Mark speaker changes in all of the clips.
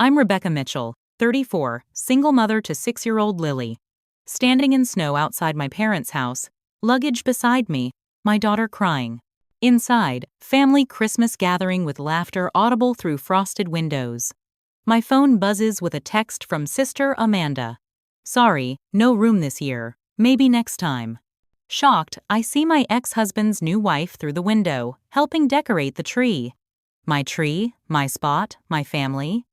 Speaker 1: I'm Rebecca Mitchell, 34, single mother to 6-year-old Lily. Standing in snow outside my parents' house, luggage beside me, my daughter crying. Inside, family Christmas gathering with laughter audible through frosted windows. My phone buzzes with a text from Sister Amanda. Sorry, no room this year, maybe next time. Shocked, I see my ex-husband's new wife through the window, helping decorate the tree. My tree, my spot, my family.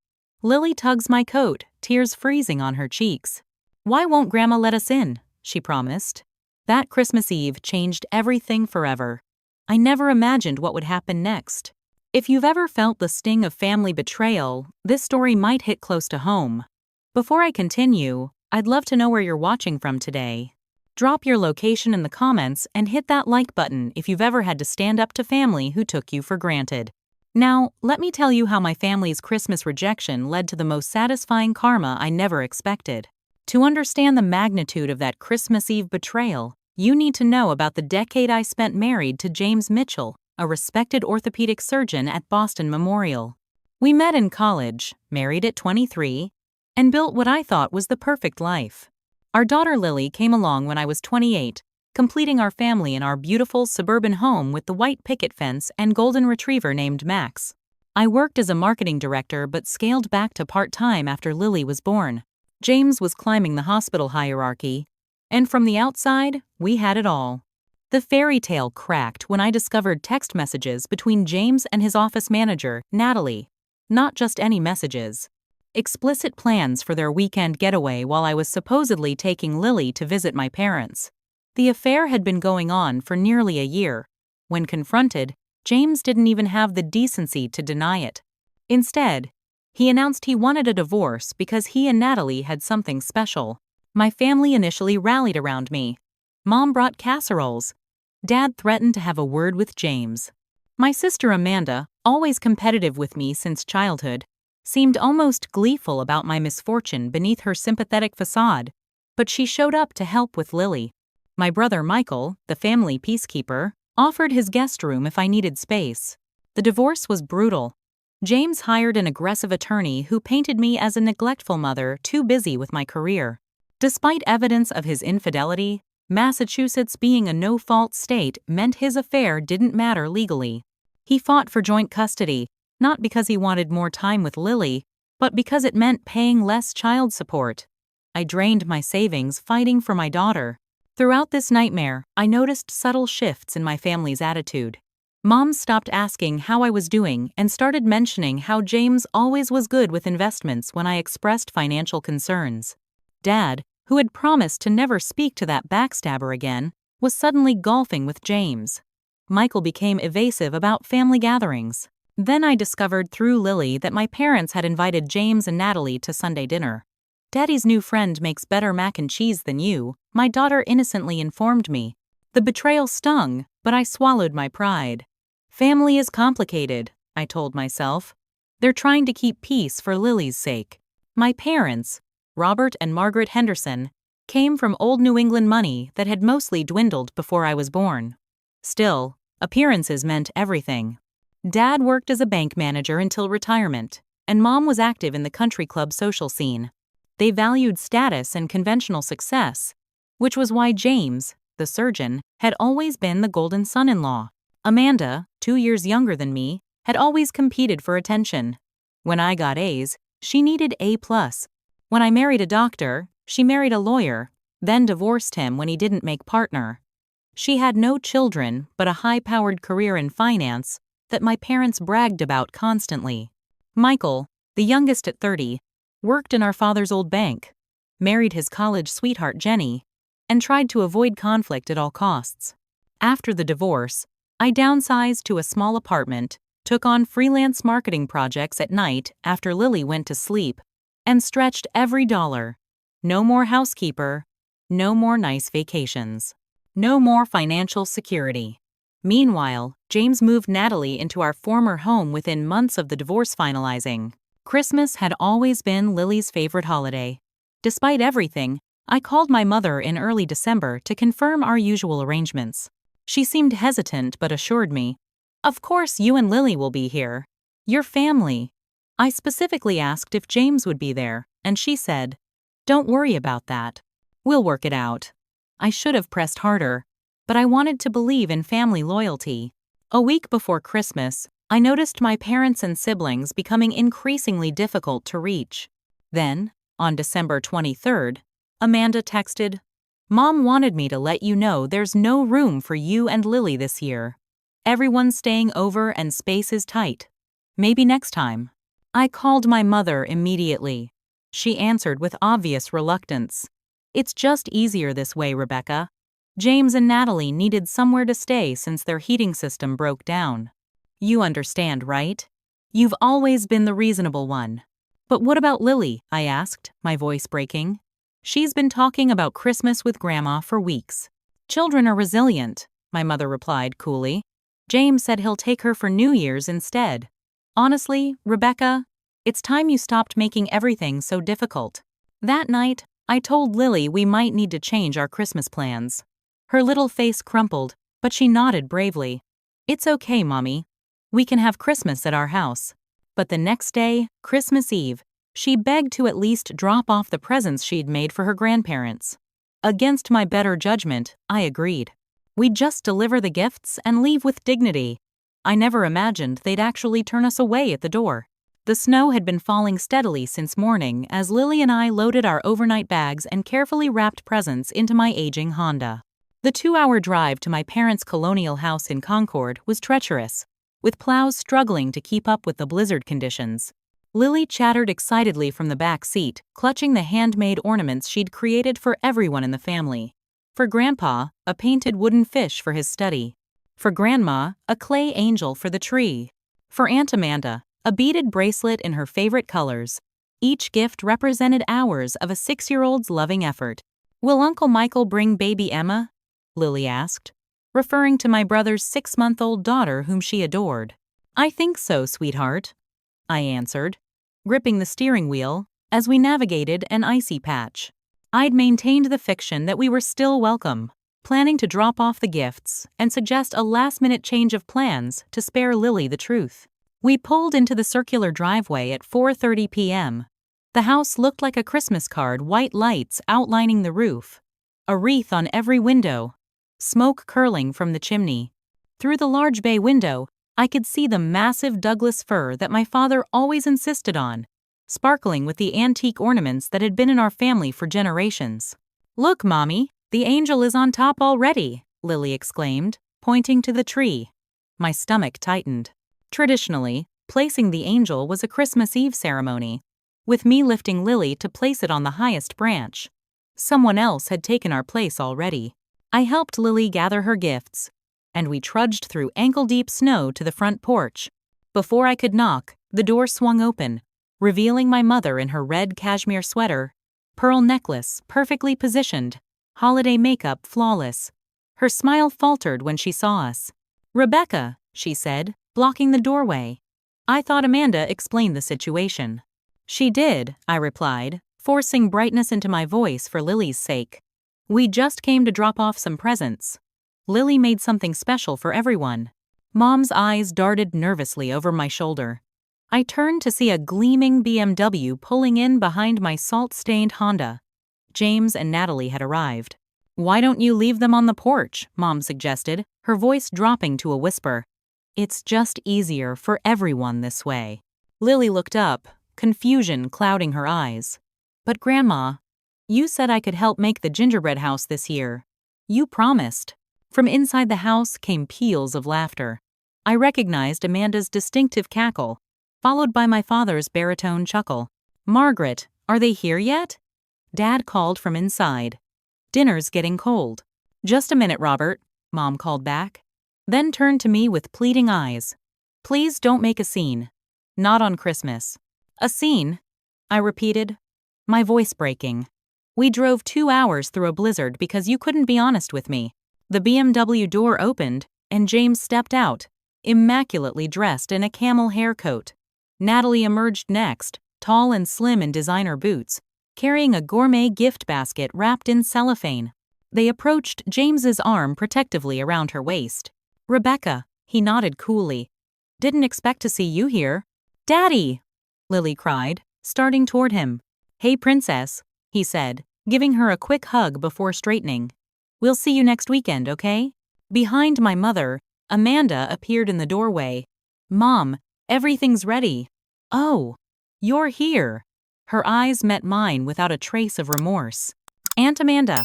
Speaker 1: Lily tugs my coat, tears freezing on her cheeks. Why won't Grandma let us in? She promised. That Christmas Eve changed everything forever. I never imagined what would happen next. If you've ever felt the sting of family betrayal, this story might hit close to home. Before I continue, I'd love to know where you're watching from today. Drop your location in the comments and hit that like button if you've ever had to stand up to family who took you for granted. Now, let me tell you how my family's Christmas rejection led to the most satisfying karma I never expected. To understand the magnitude of that Christmas Eve betrayal, you need to know about the decade I spent married to James Mitchell, a respected orthopedic surgeon at Boston Memorial. We met in college, married at 23, and built what I thought was the perfect life. Our daughter Lily came along when I was 28, completing our family in our beautiful suburban home with the white picket fence and golden retriever named Max. I worked as a marketing director but scaled back to part-time after Lily was born. James was climbing the hospital hierarchy, and from the outside, we had it all. The fairy tale cracked when I discovered text messages between James and his office manager, Natalie. Not just any messages. Explicit plans for their weekend getaway while I was supposedly taking Lily to visit my parents. The affair had been going on for nearly a year. When confronted, James didn't even have the decency to deny it. Instead, he announced he wanted a divorce because he and Natalie had something special. My family initially rallied around me. Mom brought casseroles. Dad threatened to have a word with James. My sister Amanda, always competitive with me since childhood, seemed almost gleeful about my misfortune beneath her sympathetic facade, but she showed up to help with Lily. My brother Michael, the family peacekeeper, offered his guest room if I needed space. The divorce was brutal. James hired an aggressive attorney who painted me as a neglectful mother too busy with my career. Despite evidence of his infidelity, Massachusetts being a no-fault state meant his affair didn't matter legally. He fought for joint custody, not because he wanted more time with Lily, but because it meant paying less child support. I drained my savings fighting for my daughter. Throughout this nightmare, I noticed subtle shifts in my family's attitude. Mom stopped asking how I was doing and started mentioning how James always was good with investments when I expressed financial concerns. Dad, who had promised to never speak to that backstabber again, was suddenly golfing with James. Michael became evasive about family gatherings. Then I discovered through Lily that my parents had invited James and Natalie to Sunday dinner. Daddy's new friend makes better mac and cheese than you, my daughter innocently informed me. The betrayal stung, but I swallowed my pride. Family is complicated, I told myself. They're trying to keep peace for Lily's sake. My parents, Robert and Margaret Henderson, came from old New England money that had mostly dwindled before I was born. Still, appearances meant everything. Dad worked as a bank manager until retirement, and Mom was active in the country club social scene. They valued status and conventional success, which was why James, the surgeon, had always been the golden son-in-law. Amanda, 2 years younger than me, had always competed for attention. When I got A's, she needed A+. When I married a doctor, she married a lawyer, then divorced him when he didn't make partner. She had no children but a high-powered career in finance that my parents bragged about constantly. Michael, the youngest at 30, worked in our father's old bank, married his college sweetheart Jenny, and tried to avoid conflict at all costs. After the divorce, I downsized to a small apartment, took on freelance marketing projects at night after Lily went to sleep, and stretched every dollar. No more housekeeper, no more nice vacations, no more financial security. Meanwhile, James moved Natalie into our former home within months of the divorce finalizing. Christmas had always been Lily's favorite holiday. Despite everything, I called my mother in early December to confirm our usual arrangements. She seemed hesitant but assured me, "Of course you and Lily will be here. Your family." I specifically asked if James would be there, and she said, "Don't worry about that. We'll work it out." I should have pressed harder, but I wanted to believe in family loyalty. A week before Christmas, I noticed my parents and siblings becoming increasingly difficult to reach. Then, on December 23rd, Amanda texted, "Mom wanted me to let you know there's no room for you and Lily this year. Everyone's staying over and space is tight. Maybe next time." I called my mother immediately. She answered with obvious reluctance. "It's just easier this way, Rebecca. James and Natalie needed somewhere to stay since their heating system broke down. You understand, right? You've always been the reasonable one." "But what about Lily?" I asked, my voice breaking. "She's been talking about Christmas with Grandma for weeks." "Children are resilient," my mother replied coolly. "James said he'll take her for New Year's instead. Honestly, Rebecca, it's time you stopped making everything so difficult." That night, I told Lily we might need to change our Christmas plans. Her little face crumpled, but she nodded bravely. "It's okay, Mommy. We can have Christmas at our house." But the next day, Christmas Eve, she begged to at least drop off the presents she'd made for her grandparents. Against my better judgment, I agreed. We'd just deliver the gifts and leave with dignity. I never imagined they'd actually turn us away at the door. The snow had been falling steadily since morning as Lily and I loaded our overnight bags and carefully wrapped presents into my aging Honda. The 2-hour drive to my parents' colonial house in Concord was treacherous, with plows struggling to keep up with the blizzard conditions. Lily chattered excitedly from the back seat, clutching the handmade ornaments she'd created for everyone in the family. For Grandpa, a painted wooden fish for his study. For Grandma, a clay angel for the tree. For Aunt Amanda, a beaded bracelet in her favorite colors. Each gift represented hours of a 6-year-old's loving effort. "Will Uncle Michael bring baby Emma?" Lily asked, referring to my brother's 6-month-old daughter whom she adored. "I think so, sweetheart," I answered, gripping the steering wheel as we navigated an icy patch. I'd maintained the fiction that we were still welcome, planning to drop off the gifts and suggest a last-minute change of plans to spare Lily the truth. We pulled into the circular driveway at 4:30 p.m. The house looked like a Christmas card, white lights outlining the roof, a wreath on every window, smoke curling from the chimney. Through the large bay window, I could see the massive Douglas fir that my father always insisted on, sparkling with the antique ornaments that had been in our family for generations. "Look, Mommy, the angel is on top already," Lily exclaimed, pointing to the tree. My stomach tightened. Traditionally, placing the angel was a Christmas Eve ceremony, with me lifting Lily to place it on the highest branch. Someone else had taken our place already. I helped Lily gather her gifts, and we trudged through ankle-deep snow to the front porch. Before I could knock, the door swung open, revealing my mother in her red cashmere sweater, pearl necklace perfectly positioned, holiday makeup flawless. Her smile faltered when she saw us. "Rebecca," she said, blocking the doorway. I thought Amanda explained the situation. "She did," I replied, forcing brightness into my voice for Lily's sake. "We just came to drop off some presents. Lily made something special for everyone." Mom's eyes darted nervously over my shoulder. I turned to see a gleaming BMW pulling in behind my salt-stained Honda. James and Natalie had arrived. "Why don't you leave them on the porch?" Mom suggested, her voice dropping to a whisper. "It's just easier for everyone this way." Lily looked up, confusion clouding her eyes. "But Grandma, you said I could help make the gingerbread house this year. You promised." From inside the house came peals of laughter. I recognized Amanda's distinctive cackle, followed by my father's baritone chuckle. "Margaret, are they here yet?" Dad called from inside. "Dinner's getting cold." "Just a minute, Robert," Mom called back, then turned to me with pleading eyes. "Please don't make a scene. Not on Christmas." "A scene?" I repeated, my voice breaking. "We drove 2 hours through a blizzard because you couldn't be honest with me." The BMW door opened, and James stepped out, immaculately dressed in a camel hair coat. Natalie emerged next, tall and slim in designer boots, carrying a gourmet gift basket wrapped in cellophane. They approached James's arm protectively around her waist. "Rebecca," he nodded coolly. "Didn't expect to see you here." "Daddy!" Lily cried, starting toward him. Hey, princess, he said, giving her a quick hug before straightening. We'll see you next weekend, okay? Behind my mother, Amanda appeared in the doorway. Mom, everything's ready. Oh, you're here. Her eyes met mine without a trace of remorse. Aunt Amanda.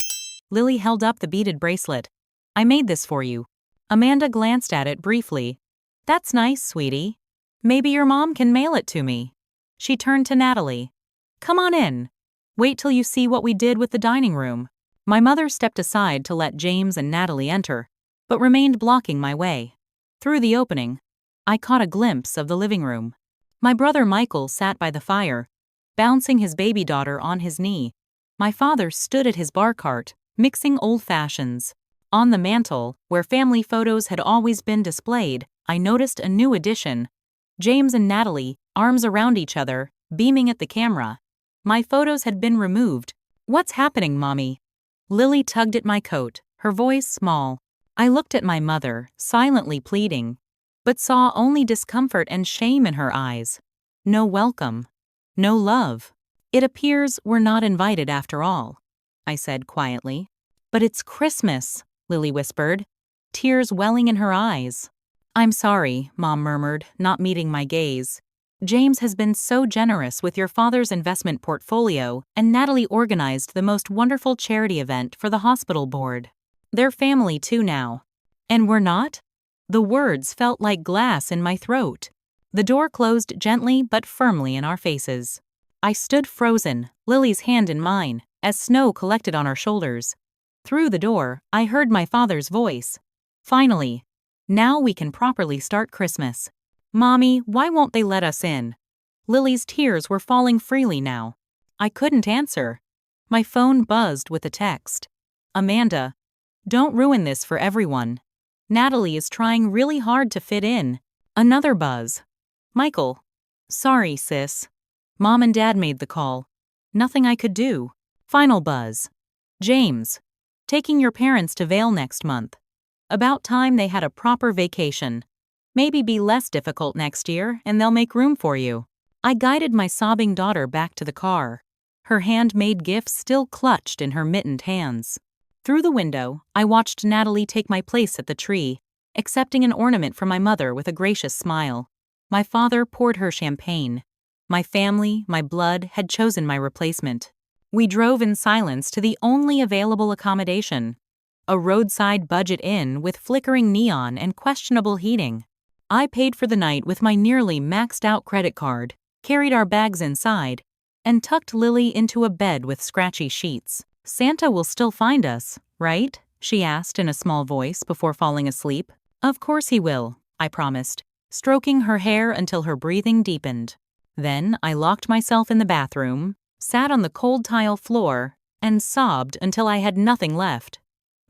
Speaker 1: Lily held up the beaded bracelet. I made this for you. Amanda glanced at it briefly. That's nice, sweetie. Maybe your mom can mail it to me. She turned to Natalie. Come on in. Wait till you see what we did with the dining room. My mother stepped aside to let James and Natalie enter, but remained blocking my way. Through the opening, I caught a glimpse of the living room. My brother Michael sat by the fire, bouncing his baby daughter on his knee. My father stood at his bar cart, mixing old fashions. On the mantel, where family photos had always been displayed, I noticed a new addition. James and Natalie, arms around each other, beaming at the camera. My photos had been removed. What's happening, Mommy? Lily tugged at my coat, her voice small. I looked at my mother, silently pleading, but saw only discomfort and shame in her eyes. No welcome. No love. It appears we're not invited after all, I said quietly. But it's Christmas, Lily whispered, tears welling in her eyes. I'm sorry, Mom murmured, not meeting my gaze. James has been so generous with your father's investment portfolio, and Natalie organized the most wonderful charity event for the hospital board. They're family too now. And we're not? The words felt like glass in my throat. The door closed gently but firmly in our faces. I stood frozen, Lily's hand in mine, as snow collected on our shoulders. Through the door, I heard my father's voice. Finally. Now we can properly start Christmas. Mommy, why won't they let us in? Lily's tears were falling freely now. I couldn't answer. My phone buzzed with a text. Amanda, don't ruin this for everyone. Natalie is trying really hard to fit in. Another buzz. Michael. Sorry, sis. Mom and Dad made the call. Nothing I could do. Final buzz. James. Taking your parents to Vail next month. About time they had a proper vacation. Maybe be less difficult next year and they'll make room for you. I guided my sobbing daughter back to the car. Her handmade gifts still clutched in her mittened hands. Through the window, I watched Natalie take my place at the tree, accepting an ornament from my mother with a gracious smile. My father poured her champagne. My family, my blood, had chosen my replacement. We drove in silence to the only available accommodation, a roadside budget inn with flickering neon and questionable heating. I paid for the night with my nearly maxed-out credit card, carried our bags inside, and tucked Lily into a bed with scratchy sheets. Santa will still find us, right? She asked in a small voice before falling asleep. Of course he will, I promised, stroking her hair until her breathing deepened. Then I locked myself in the bathroom, sat on the cold tile floor, and sobbed until I had nothing left.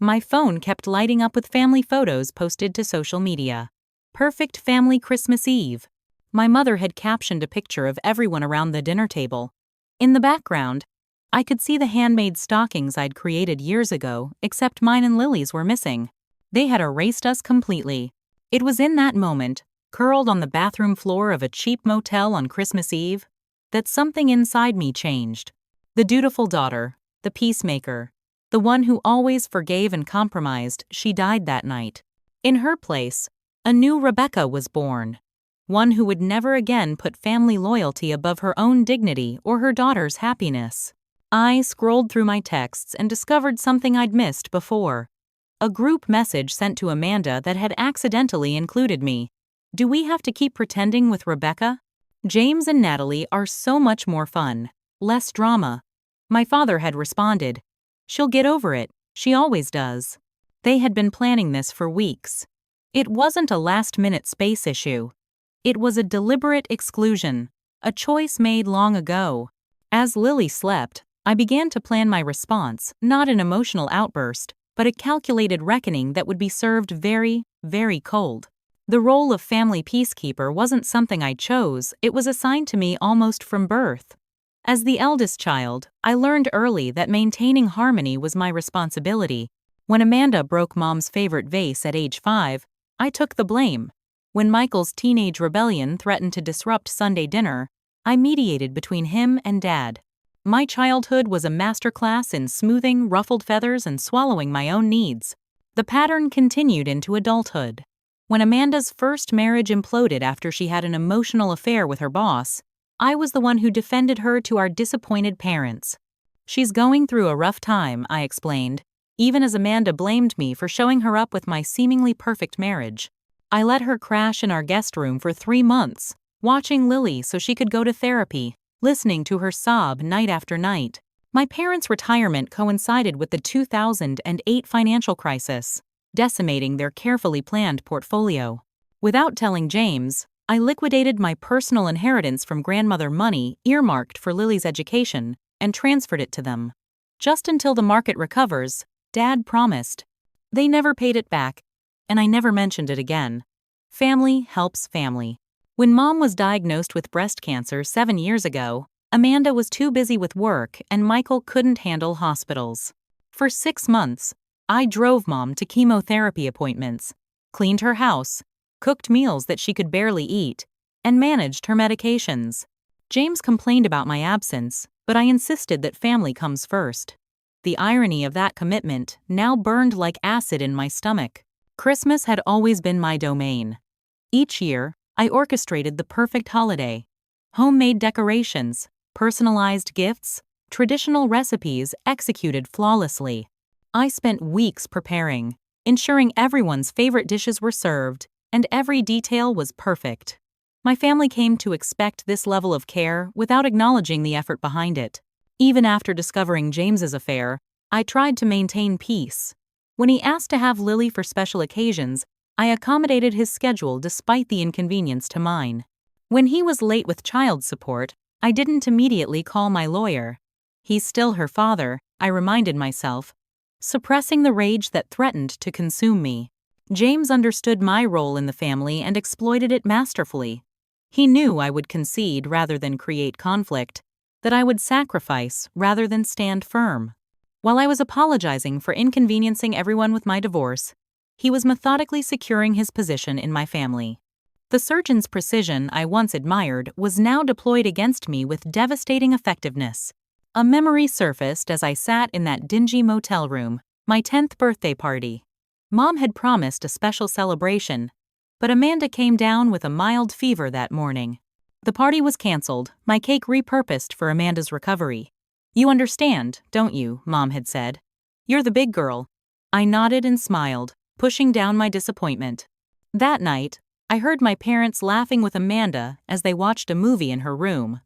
Speaker 1: My phone kept lighting up with family photos posted to social media. Perfect family Christmas Eve. My mother had captioned a picture of everyone around the dinner table. In the background, I could see the handmade stockings I'd created years ago, except mine and Lily's were missing. They had erased us completely. It was in that moment, curled on the bathroom floor of a cheap motel on Christmas Eve, that something inside me changed. The dutiful daughter, the peacemaker, the one who always forgave and compromised, she died that night. In her place, a new Rebecca was born. One who would never again put family loyalty above her own dignity or her daughter's happiness. I scrolled through my texts and discovered something I'd missed before. A group message sent to Amanda that had accidentally included me. Do we have to keep pretending with Rebecca? James and Natalie are so much more fun. Less drama. My father had responded. She'll get over it. She always does. They had been planning this for weeks. It wasn't a last-minute space issue. It was a deliberate exclusion, a choice made long ago. As Lily slept, I began to plan my response, not an emotional outburst, but a calculated reckoning that would be served very, very cold. The role of family peacekeeper wasn't something I chose, it was assigned to me almost from birth. As the eldest child, I learned early that maintaining harmony was my responsibility. When Amanda broke Mom's favorite vase at age 5, I took the blame. When Michael's teenage rebellion threatened to disrupt Sunday dinner, I mediated between him and Dad. My childhood was a masterclass in smoothing ruffled feathers and swallowing my own needs. The pattern continued into adulthood. When Amanda's first marriage imploded after she had an emotional affair with her boss, I was the one who defended her to our disappointed parents. "She's going through a rough time," I explained, even as Amanda blamed me for showing her up with my seemingly perfect marriage. I let her crash in our guest room for 3 months, watching Lily so she could go to therapy, listening to her sob night after night. My parents' retirement coincided with the 2008 financial crisis, decimating their carefully planned portfolio. Without telling James, I liquidated my personal inheritance from grandmother money earmarked for Lily's education and transferred it to them. Just until the market recovers, Dad promised. They never paid it back, and I never mentioned it again. Family helps family. When Mom was diagnosed with breast cancer 7 years ago, Amanda was too busy with work and Michael couldn't handle hospitals. For 6 months, I drove Mom to chemotherapy appointments, cleaned her house, cooked meals that she could barely eat, and managed her medications. James complained about my absence, but I insisted that family comes first. The irony of that commitment now burned like acid in my stomach. Christmas had always been my domain. Each year, I orchestrated the perfect holiday. Homemade decorations, personalized gifts, traditional recipes executed flawlessly. I spent weeks preparing, ensuring everyone's favorite dishes were served, and every detail was perfect. My family came to expect this level of care without acknowledging the effort behind it. Even after discovering James's affair, I tried to maintain peace. When he asked to have Lily for special occasions, I accommodated his schedule despite the inconvenience to mine. When he was late with child support, I didn't immediately call my lawyer. He's still her father, I reminded myself, suppressing the rage that threatened to consume me. James understood my role in the family and exploited it masterfully. He knew I would concede rather than create conflict, that I would sacrifice rather than stand firm. While I was apologizing for inconveniencing everyone with my divorce, he was methodically securing his position in my family. The surgeon's precision I once admired was now deployed against me with devastating effectiveness. A memory surfaced as I sat in that dingy motel room, my 10th birthday party. Mom had promised a special celebration, but Amanda came down with a mild fever that morning. The party was canceled, my cake repurposed for Amanda's recovery. "You understand, don't you?" Mom had said. "You're the big girl." I nodded and smiled, pushing down my disappointment. That night, I heard my parents laughing with Amanda as they watched a movie in her room.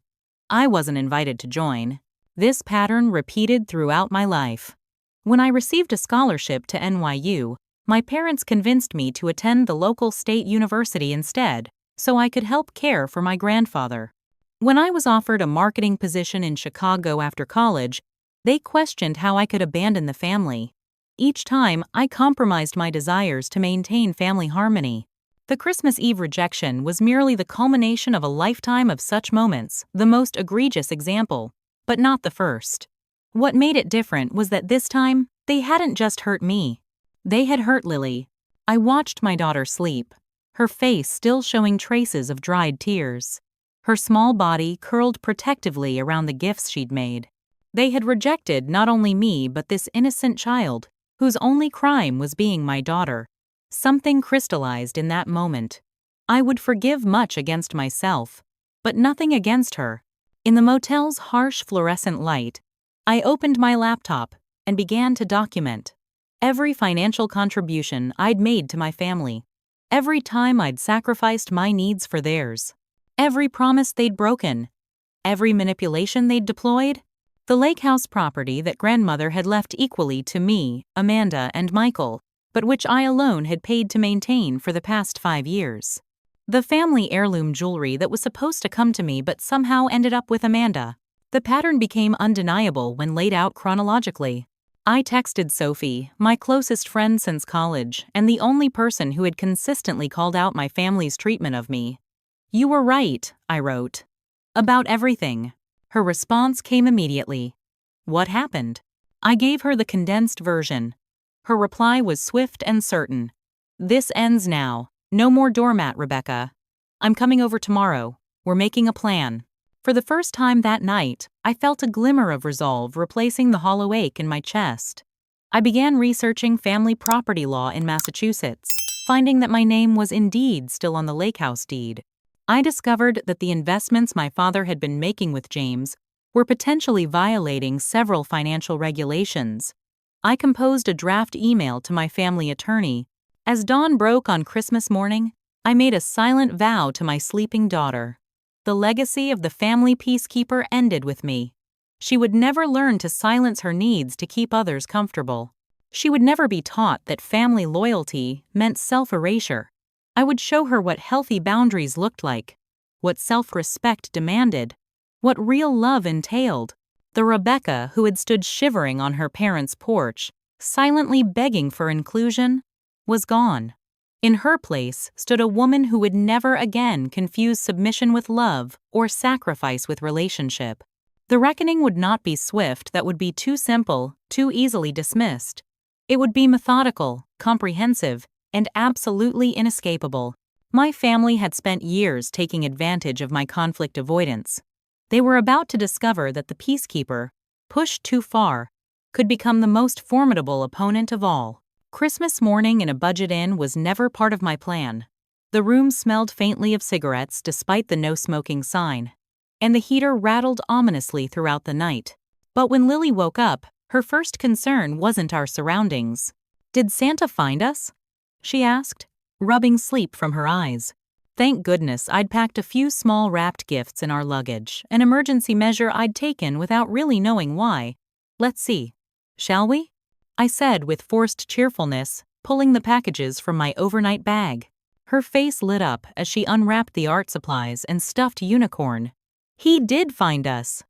Speaker 1: I wasn't invited to join. This pattern repeated throughout my life. When I received a scholarship to NYU, my parents convinced me to attend the local state university instead, so I could help care for my grandfather. When I was offered a marketing position in Chicago after college, they questioned how I could abandon the family. Each time, I compromised my desires to maintain family harmony. The Christmas Eve rejection was merely the culmination of a lifetime of such moments, the most egregious example, but not the first. What made it different was that this time, they hadn't just hurt me. They had hurt Lily. I watched my daughter sleep, her face still showing traces of dried tears. Her small body curled protectively around the gifts she'd made. They had rejected not only me but this innocent child, whose only crime was being my daughter. Something crystallized in that moment. I would forgive much against myself, but nothing against her. In the motel's harsh fluorescent light, I opened my laptop and began to document every financial contribution I'd made to my family, every time I'd sacrificed my needs for theirs, every promise they'd broken, every manipulation they'd deployed. The lake house property that grandmother had left equally to me, Amanda, and Michael, but which I alone had paid to maintain for the past 5 years. The family heirloom jewelry that was supposed to come to me but somehow ended up with Amanda. The pattern became undeniable when laid out chronologically. I texted Sophie, my closest friend since college, and the only person who had consistently called out my family's treatment of me. "You were right," I wrote. "About everything." Her response came immediately. "What happened?" I gave her the condensed version. Her reply was swift and certain. "This ends now. No more doormat, Rebecca. I'm coming over tomorrow. We're making a plan." For the first time that night, I felt a glimmer of resolve replacing the hollow ache in my chest. I began researching family property law in Massachusetts, finding that my name was indeed still on the lake house deed. I discovered that the investments my father had been making with James were potentially violating several financial regulations. I composed a draft email to my family attorney. As dawn broke on Christmas morning, I made a silent vow to my sleeping daughter. The legacy of the family peacekeeper ended with me. She would never learn to silence her needs to keep others comfortable. She would never be taught that family loyalty meant self-erasure. I would show her what healthy boundaries looked like, what self-respect demanded, what real love entailed. The Rebecca who had stood shivering on her parents' porch, silently begging for inclusion, was gone. In her place stood a woman who would never again confuse submission with love or sacrifice with relationship. The reckoning would not be swift, that would be too simple, too easily dismissed. It would be methodical, comprehensive, and absolutely inescapable. My family had spent years taking advantage of my conflict avoidance. They were about to discover that the peacekeeper, pushed too far, could become the most formidable opponent of all. Christmas morning in a budget inn was never part of my plan. The room smelled faintly of cigarettes despite the no-smoking sign, and the heater rattled ominously throughout the night. But when Lily woke up, her first concern wasn't our surroundings. "Did Santa find us?" she asked, rubbing sleep from her eyes. Thank goodness I'd packed a few small wrapped gifts in our luggage, an emergency measure I'd taken without really knowing why. "Let's see. Shall we?" I said with forced cheerfulness, pulling the packages from my overnight bag. Her face lit up as she unwrapped the art supplies and stuffed unicorn. "He did find us.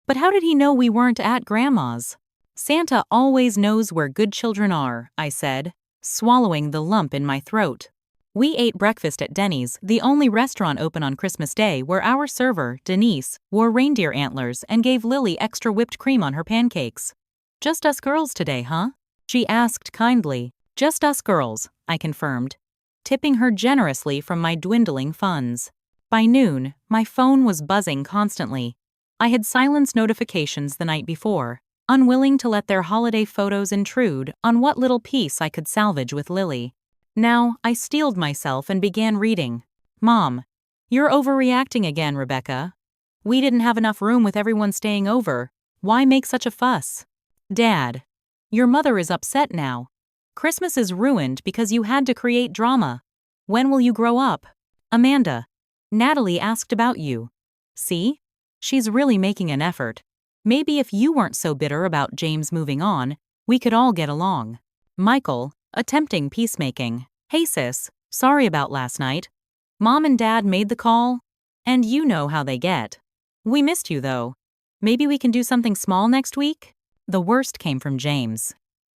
Speaker 1: But how did he know we weren't at Grandma's?" "Santa always knows where good children are," I said, swallowing the lump in my throat. We ate breakfast at Denny's, the only restaurant open on Christmas Day, where our server, Denise, wore reindeer antlers and gave Lily extra whipped cream on her pancakes. "Just us girls today, huh?" she asked kindly. "Just us girls," I confirmed, tipping her generously from my dwindling funds. By noon, my phone was buzzing constantly. I had silenced notifications the night before, unwilling to let their holiday photos intrude on what little peace I could salvage with Lily. Now, I steeled myself and began reading. "Mom, you're overreacting again, Rebecca. We didn't have enough room with everyone staying over. Why make such a fuss?" "Dad, your mother is upset now. Christmas is ruined because you had to create drama. When will you grow up?" "Amanda, Natalie asked about you. See? She's really making an effort. Maybe if you weren't so bitter about James moving on, we could all get along." Michael, attempting peacemaking. "Hey sis, sorry about last night. Mom and Dad made the call, and you know how they get. We missed you though. Maybe we can do something small next week?" The worst came from James.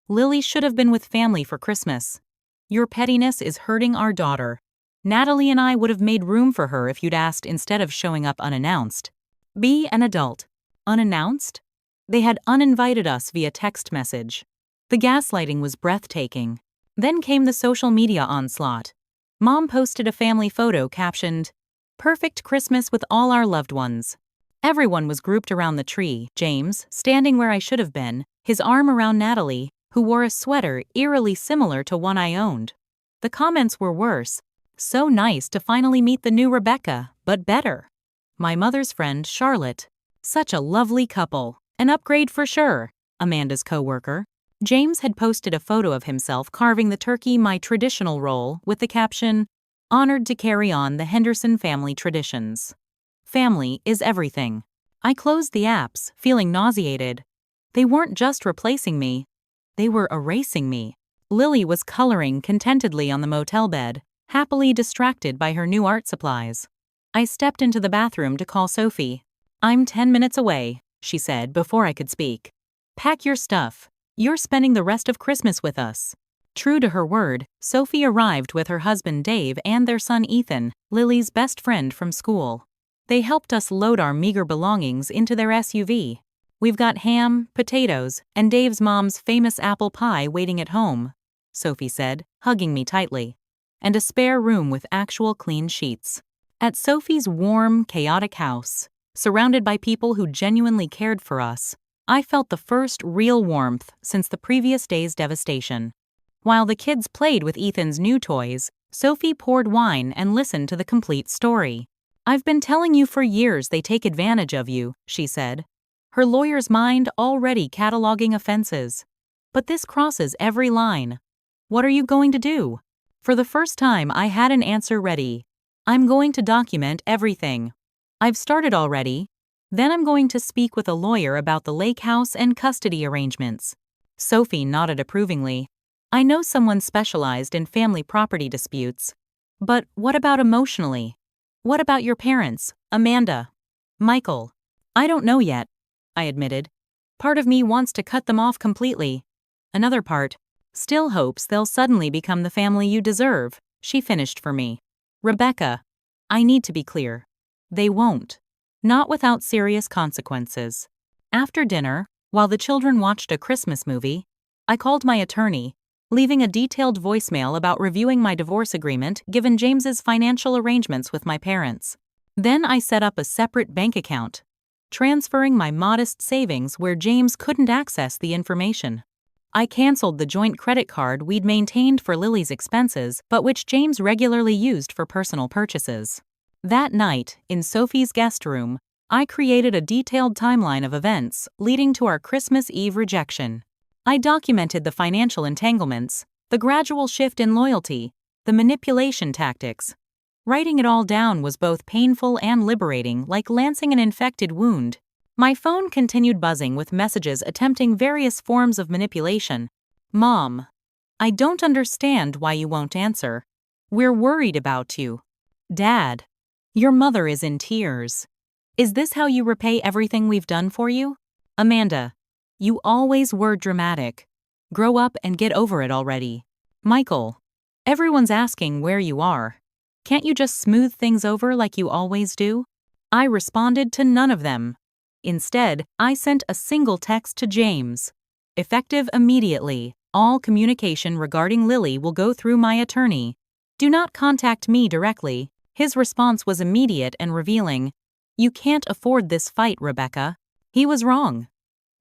Speaker 1: "Lily should have been with family for Christmas. Your pettiness is hurting our daughter. Natalie and I would have made room for her if you'd asked instead of showing up unannounced. Be an adult." Unannounced? They had uninvited us via text message. The gaslighting was breathtaking. Then came the social media onslaught. Mom posted a family photo captioned, "Perfect Christmas with all our loved ones." Everyone was grouped around the tree, James, standing where I should have been, his arm around Natalie, who wore a sweater eerily similar to one I owned. The comments were worse. "So nice to finally meet the new Rebecca, but better." My mother's friend, Charlotte. "Such a lovely couple. An upgrade for sure," Amanda's co-worker. James had posted a photo of himself carving the turkey my traditional role with the caption, "Honored to carry on the Henderson family traditions." Family is everything. I closed the apps, feeling nauseated. They weren't just replacing me. They were erasing me. Lily was coloring contentedly on the motel bed, happily distracted by her new art supplies. I stepped into the bathroom to call Sophie. "I'm 10 minutes away," she said before I could speak. "Pack your stuff. You're spending the rest of Christmas with us." True to her word, Sophie arrived with her husband Dave and their son Ethan, Lily's best friend from school. They helped us load our meager belongings into their SUV. "We've got ham, potatoes, and Dave's mom's famous apple pie waiting at home," Sophie said, hugging me tightly, "and a spare room with actual clean sheets." At Sophie's warm, chaotic house, Surrounded by people who genuinely cared for us, I felt the first real warmth since the previous day's devastation. While the kids played with Ethan's new toys, Sophie poured wine and listened to the complete story. "I've been telling you for years they take advantage of you," she said, her lawyer's mind already cataloging offenses. "But this crosses every line. What are you going to do?" For the first time, I had an answer ready. "I'm going to document everything. I've started already. Then I'm going to speak with a lawyer about the lake house and custody arrangements." Sophie nodded approvingly. "I know someone specialized in family property disputes. But what about emotionally? What about your parents, Amanda, Michael?" "I don't know yet," I admitted. "Part of me wants to cut them off completely. Another part still hopes they'll suddenly become the family you deserve," she finished for me. "Rebecca, I need to be clear. They won't. Not without serious consequences." After dinner, while the children watched a Christmas movie, I called my attorney, leaving a detailed voicemail about reviewing my divorce agreement given James's financial arrangements with my parents. Then I set up a separate bank account, transferring my modest savings where James couldn't access the information. I canceled the joint credit card we'd maintained for Lily's expenses but which James regularly used for personal purchases. That night, in Sophie's guest room, I created a detailed timeline of events leading to our Christmas Eve rejection. I documented the financial entanglements, the gradual shift in loyalty, the manipulation tactics. Writing it all down was both painful and liberating, like lancing an infected wound. My phone continued buzzing with messages attempting various forms of manipulation. "Mom, I don't understand why you won't answer. We're worried about you." "Dad, your mother is in tears. Is this how you repay everything we've done for you?" "Amanda, you always were dramatic. Grow up and get over it already." "Michael, everyone's asking where you are. Can't you just smooth things over like you always do?" I responded to none of them. Instead, I sent a single text to James. "Effective immediately. All communication regarding Lily will go through my attorney. Do not contact me directly." His response was immediate and revealing. "You can't afford this fight, Rebecca." He was wrong.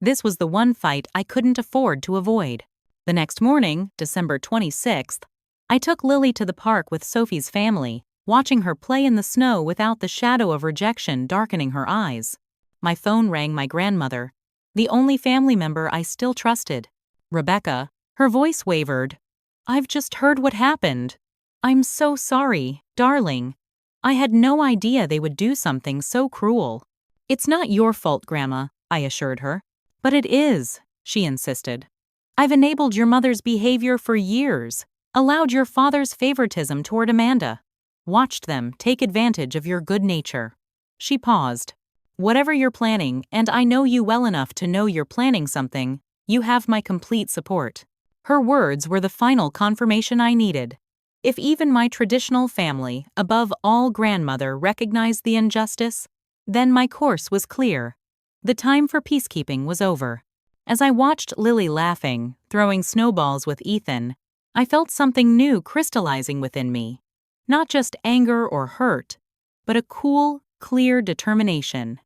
Speaker 1: This was the one fight I couldn't afford to avoid. The next morning, December 26th, I took Lily to the park with Sophie's family, watching her play in the snow without the shadow of rejection darkening her eyes. My phone rang my grandmother, the only family member I still trusted. "Rebecca," her voice wavered. "I've just heard what happened. I'm so sorry, darling. I had no idea they would do something so cruel." "It's not your fault, Grandma," I assured her. "But it is," she insisted. "I've enabled your mother's behavior for years, allowed your father's favoritism toward Amanda, watched them take advantage of your good nature." She paused. "Whatever you're planning, and I know you well enough to know you're planning something, you have my complete support." Her words were the final confirmation I needed. If even my traditional family, above all grandmother, recognized the injustice, then my course was clear. The time for peacekeeping was over. As I watched Lily laughing, throwing snowballs with Ethan, I felt something new crystallizing within me. Not just anger or hurt, but a cool, clear determination.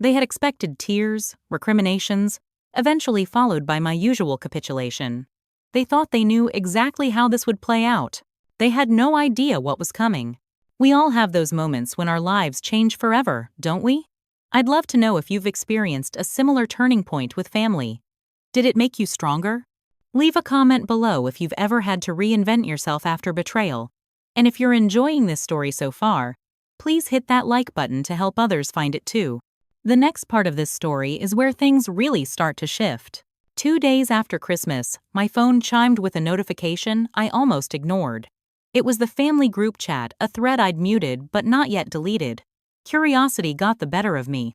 Speaker 1: They had expected tears, recriminations, eventually followed by my usual capitulation. They thought they knew exactly how this would play out. They had no idea what was coming. We all have those moments when our lives change forever, don't we? I'd love to know if you've experienced a similar turning point with family. Did it make you stronger? Leave a comment below if you've ever had to reinvent yourself after betrayal. And if you're enjoying this story so far, please hit that like button to help others find it too. The next part of this story is where things really start to shift. 2 days after Christmas, my phone chimed with a notification I almost ignored. It was the family group chat, a thread I'd muted but not yet deleted. Curiosity got the better of me.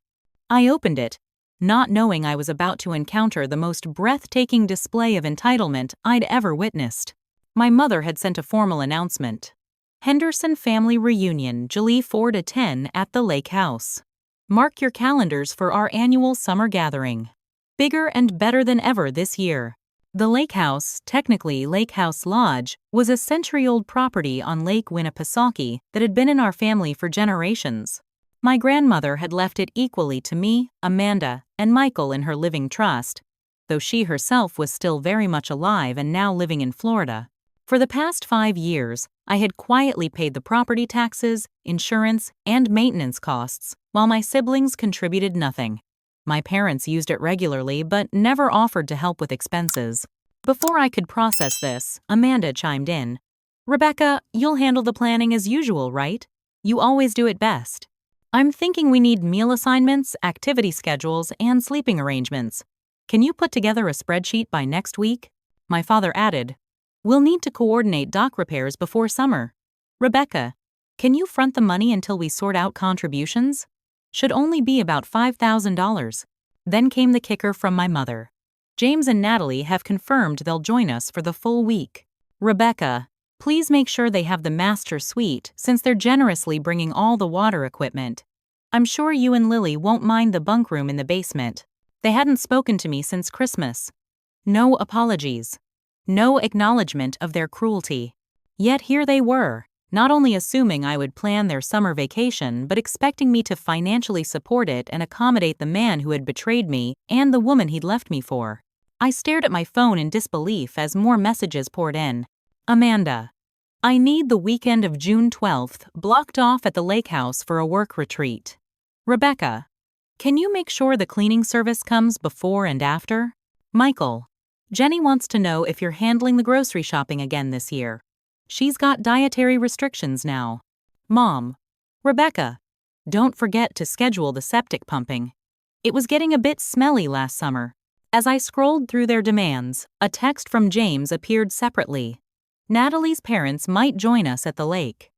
Speaker 1: I opened it, not knowing I was about to encounter the most breathtaking display of entitlement I'd ever witnessed. My mother had sent a formal announcement. "Henderson Family Reunion, July 4 to 10 at the Lake House. Mark your calendars for our annual summer gathering. Bigger and better than ever this year." The Lake House, technically Lake House Lodge, was a century-old property on Lake Winnipesaukee that had been in our family for generations. My grandmother had left it equally to me, Amanda, and Michael in her living trust, though she herself was still very much alive and now living in Florida. For the past 5 years, I had quietly paid the property taxes, insurance, and maintenance costs, while my siblings contributed nothing. My parents used it regularly but never offered to help with expenses. Before I could process this, Amanda chimed in. "Rebecca, you'll handle the planning as usual, right? You always do it best." "I'm thinking we need meal assignments, activity schedules, and sleeping arrangements. Can you put together a spreadsheet by next week?" My father added, "We'll need to coordinate dock repairs before summer. Rebecca, can you front the money until we sort out contributions? Should only be about $5,000. Then came the kicker from my mother. "James and Natalie have confirmed they'll join us for the full week. Rebecca, please make sure they have the master suite since they're generously bringing all the water equipment. I'm sure you and Lily won't mind the bunk room in the basement. They hadn't spoken to me since Christmas. No apologies. No acknowledgement of their cruelty. Yet here they were, not only assuming I would plan their summer vacation but expecting me to financially support it and accommodate the man who had betrayed me and the woman he'd left me for." I stared at my phone in disbelief as more messages poured in. "Amanda, I need the weekend of June 12th blocked off at the lake house for a work retreat. Rebecca, can you make sure the cleaning service comes before and after? Michael, Jenny wants to know if you're handling the grocery shopping again this year. She's got dietary restrictions now. Mom, Rebecca, don't forget to schedule the septic pumping. It was getting a bit smelly last summer." As I scrolled through their demands, a text from James appeared separately. "Natalie's parents might join us at the lake.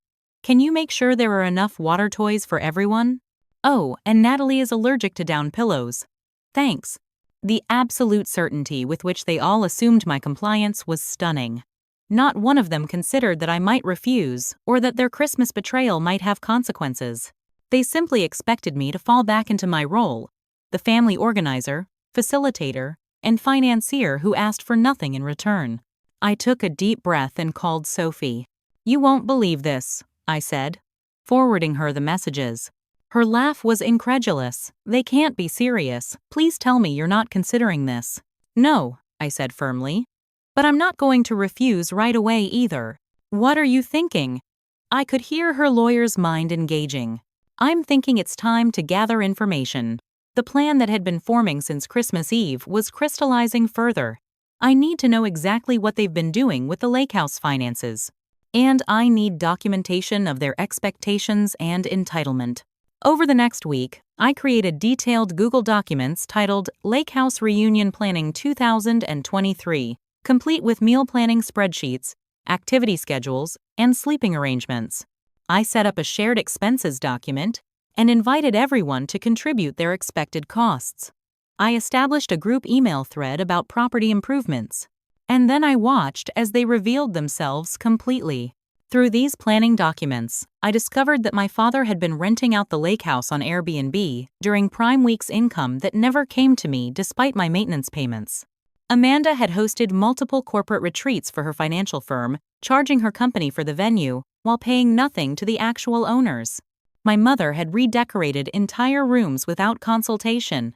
Speaker 1: Can you make sure there are enough water toys for everyone? Oh, and Natalie is allergic to down pillows. Thanks." The absolute certainty with which they all assumed my compliance was stunning. Not one of them considered that I might refuse or that their Christmas betrayal might have consequences. They simply expected me to fall back into my role, the family organizer, facilitator, and financier who asked for nothing in return. I took a deep breath and called Sophie. "You won't believe this," I said, forwarding her the messages. Her laugh was incredulous. "They can't be serious. Please tell me you're not considering this." "No," I said firmly. "But I'm not going to refuse right away either." "What are you thinking?" I could hear her lawyer's mind engaging. "I'm thinking it's time to gather information." The plan that had been forming since Christmas Eve was crystallizing further. I need to know exactly what they've been doing with the lake house finances. And I need documentation of their expectations and entitlement. Over the next week, I created detailed Google documents titled Lake House Reunion Planning 2023, complete with meal planning spreadsheets, activity schedules, and sleeping arrangements. I set up a shared expenses document and invited everyone to contribute their expected costs. I established a group email thread about property improvements, and then I watched as they revealed themselves completely. Through these planning documents, I discovered that my father had been renting out the lake house on Airbnb during Prime Week's income that never came to me despite my maintenance payments. Amanda had hosted multiple corporate retreats for her financial firm, charging her company for the venue while paying nothing to the actual owners. My mother had redecorated entire rooms without consultation,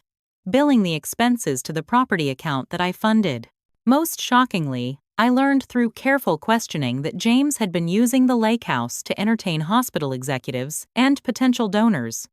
Speaker 1: billing the expenses to the property account that I funded. Most shockingly, I learned through careful questioning that James had been using the lake house to entertain hospital executives and potential donors,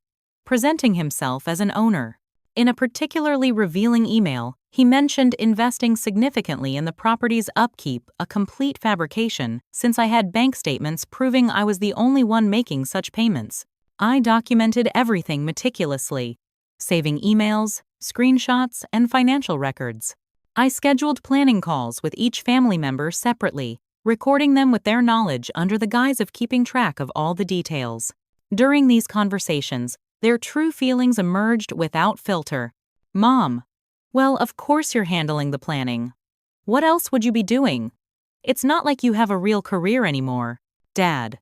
Speaker 1: presenting himself as an owner. In a particularly revealing email, he mentioned investing significantly in the property's upkeep, a complete fabrication, since I had bank statements proving I was the only one making such payments. I documented everything meticulously, saving emails, screenshots, and financial records. I scheduled planning calls with each family member separately, recording them with their knowledge under the guise of keeping track of all the details. During these conversations, their true feelings emerged without filter. "Mom, well, of course you're handling the planning. What else would you be doing? It's not like you have a real career anymore. Dad,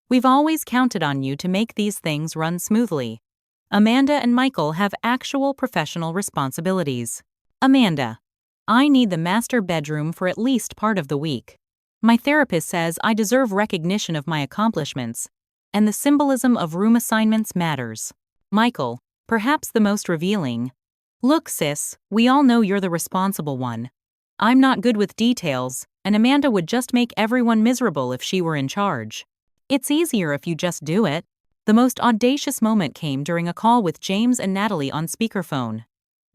Speaker 1: we've always counted on you to make these things run smoothly. Amanda and Michael have actual professional responsibilities. Amanda, I need the master bedroom for at least part of the week. My therapist says I deserve recognition of my accomplishments, and the symbolism of room assignments matters. Michael, perhaps the most revealing. Look, sis, we all know you're the responsible one. I'm not good with details, and Amanda would just make everyone miserable if she were in charge. It's easier if you just do it. The most audacious moment came during a call with James and Natalie on speakerphone.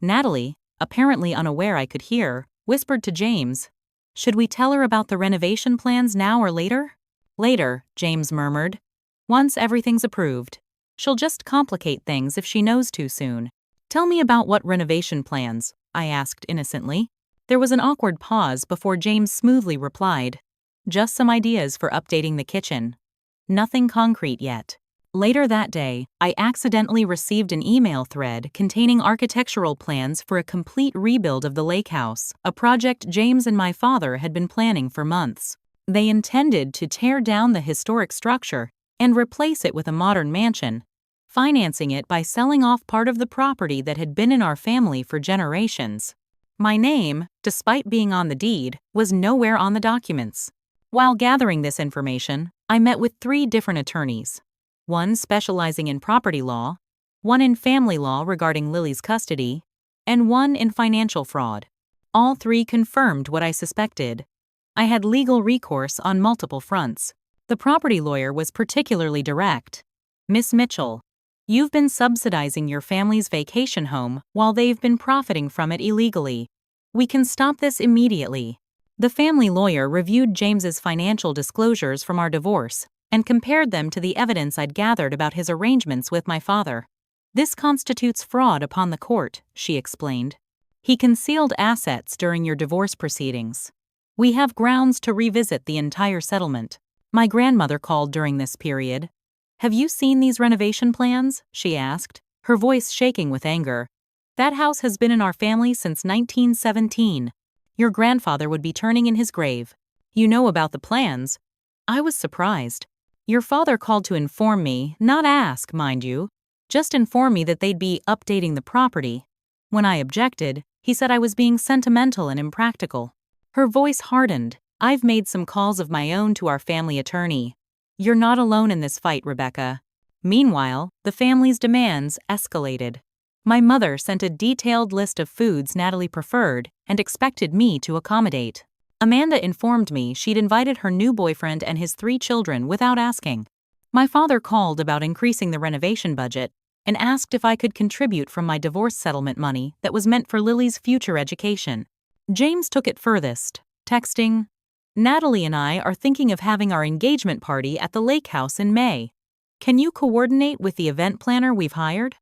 Speaker 1: Natalie, apparently unaware I could hear, whispered to James, "Should we tell her about the renovation plans now or later?" "Later," James murmured. "Once everything's approved. She'll just complicate things if she knows too soon." "Tell me about what renovation plans?" I asked innocently. There was an awkward pause before James smoothly replied, "Just some ideas for updating the kitchen. Nothing concrete yet." Later that day, I accidentally received an email thread containing architectural plans for a complete rebuild of the lake house, a project James and my father had been planning for months. They intended to tear down the historic structure and replace it with a modern mansion, financing it by selling off part of the property that had been in our family for generations. My name, despite being on the deed, was nowhere on the documents. While gathering this information, I met with 3 different attorneys. One specializing in property law, one in family law regarding Lily's custody, and one in financial fraud. All 3 confirmed what I suspected. I had legal recourse on multiple fronts. The property lawyer was particularly direct. "Miss Mitchell, you've been subsidizing your family's vacation home while they've been profiting from it illegally. We can stop this immediately." The family lawyer reviewed James's financial disclosures from our divorce and compared them to the evidence I'd gathered about his arrangements with my father. "This constitutes fraud upon the court," she explained. "He concealed assets during your divorce proceedings. We have grounds to revisit the entire settlement." My grandmother called during this period. "Have you seen these renovation plans?" she asked, her voice shaking with anger. "That house has been in our family since 1917. Your grandfather would be turning in his grave. You know about the plans?" I was surprised. "Your father called to inform me, not ask, mind you. Just inform me that they'd be updating the property. When I objected, he said I was being sentimental and impractical." Her voice hardened. "I've made some calls of my own to our family attorney. You're not alone in this fight, Rebecca." Meanwhile, the family's demands escalated. My mother sent a detailed list of foods Natalie preferred and expected me to accommodate. Amanda informed me she'd invited her new boyfriend and his 3 children without asking. My father called about increasing the renovation budget and asked if I could contribute from my divorce settlement money that was meant for Lily's future education. James took it furthest, texting, "Natalie and I are thinking of having our engagement party at the lake house in May. Can you coordinate with the event planner we've hired?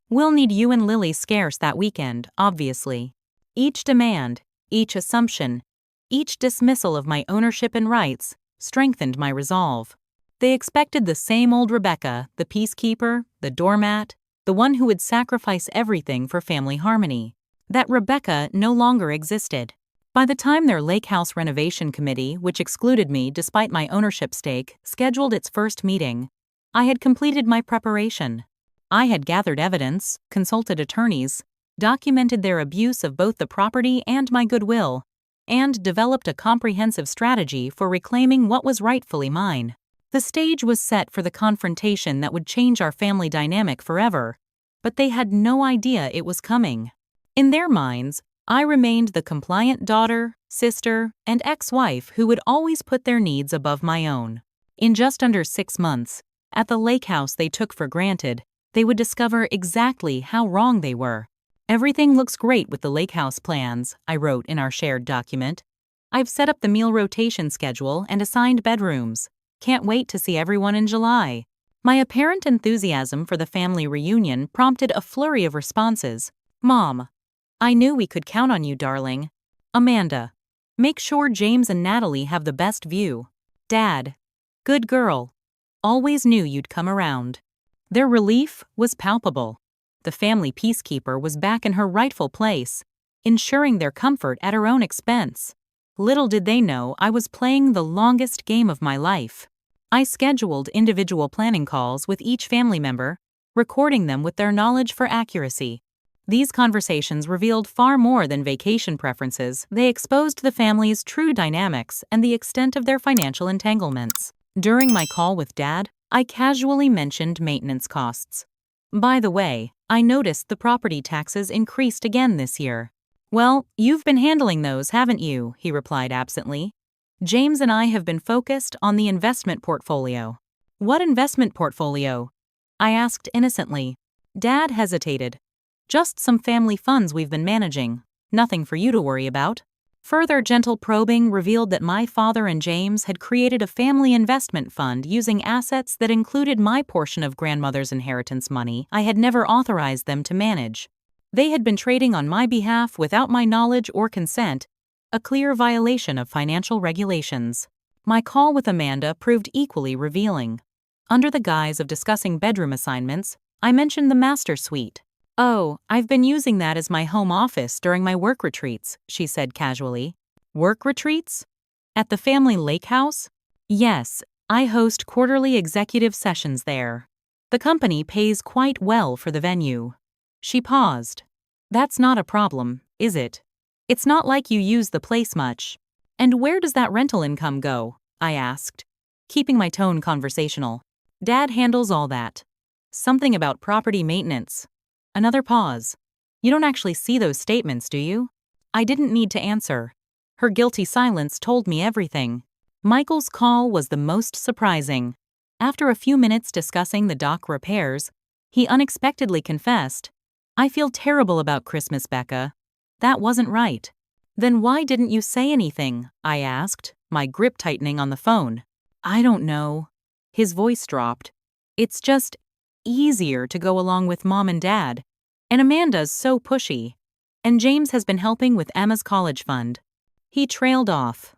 Speaker 1: We'll need you and Lily scarce that weekend, obviously." Each demand, each assumption, each dismissal of my ownership and rights strengthened my resolve. They expected the same old Rebecca, the peacekeeper, the doormat, the one who would sacrifice everything for family harmony. That Rebecca no longer existed. By the time their lake house renovation committee, which excluded me despite my ownership stake, scheduled its first meeting, I had completed my preparation. I had gathered evidence, consulted attorneys, documented their abuse of both the property and my goodwill, and developed a comprehensive strategy for reclaiming what was rightfully mine. The stage was set for the confrontation that would change our family dynamic forever, but they had no idea it was coming. In their minds, I remained the compliant daughter, sister, and ex-wife who would always put their needs above my own. In just under 6 months, at the lake house they took for granted, they would discover exactly how wrong they were. "Everything looks great with the lake house plans," I wrote in our shared document. "I've set up the meal rotation schedule and assigned bedrooms. Can't wait to see everyone in July." My apparent enthusiasm for the family reunion prompted a flurry of responses. "Mom, I knew we could count on you, darling." "Amanda, make sure James and Natalie have the best view." "Dad, good girl. Always knew you'd come around." Their relief was palpable. The family peacekeeper was back in her rightful place, ensuring their comfort at her own expense. Little did they know I was playing the longest game of my life. I scheduled individual planning calls with each family member, recording them with their knowledge for accuracy. These conversations revealed far more than vacation preferences. They exposed the family's true dynamics and the extent of their financial entanglements. During my call with Dad, I casually mentioned maintenance costs. By the way, I noticed the property taxes increased again this year. Well, you've been handling those, haven't you? He replied absently. James and I have been focused on the investment portfolio. What investment portfolio? I asked innocently. Dad hesitated. Just some family funds we've been managing. Nothing for you to worry about. Further gentle probing revealed that my father and James had created a family investment fund using assets that included my portion of grandmother's inheritance money I had never authorized them to manage. They had been trading on my behalf without my knowledge or consent, a clear violation of financial regulations. My call with Amanda proved equally revealing. Under the guise of discussing bedroom assignments, I mentioned the master suite. Oh, I've been using that as my home office during my work retreats, she said casually. Work retreats? At the family lake house? Yes, I host quarterly executive sessions there. The company pays quite well for the venue. She paused. That's not a problem, is it? It's not like you use the place much. And where does that rental income go? I asked, keeping my tone conversational. Dad handles all that. Something about property maintenance. Another pause. You don't actually see those statements, do you? I didn't need to answer. Her guilty silence told me everything. Michael's call was the most surprising. After a few minutes discussing the dock repairs, he unexpectedly confessed, I feel terrible about Christmas, Becca. That wasn't right. Then why didn't you say anything? I asked, my grip tightening on the phone. I don't know. His voice dropped. It's just easier to go along with Mom and Dad. And Amanda's so pushy. And James has been helping with Emma's college fund. He trailed off.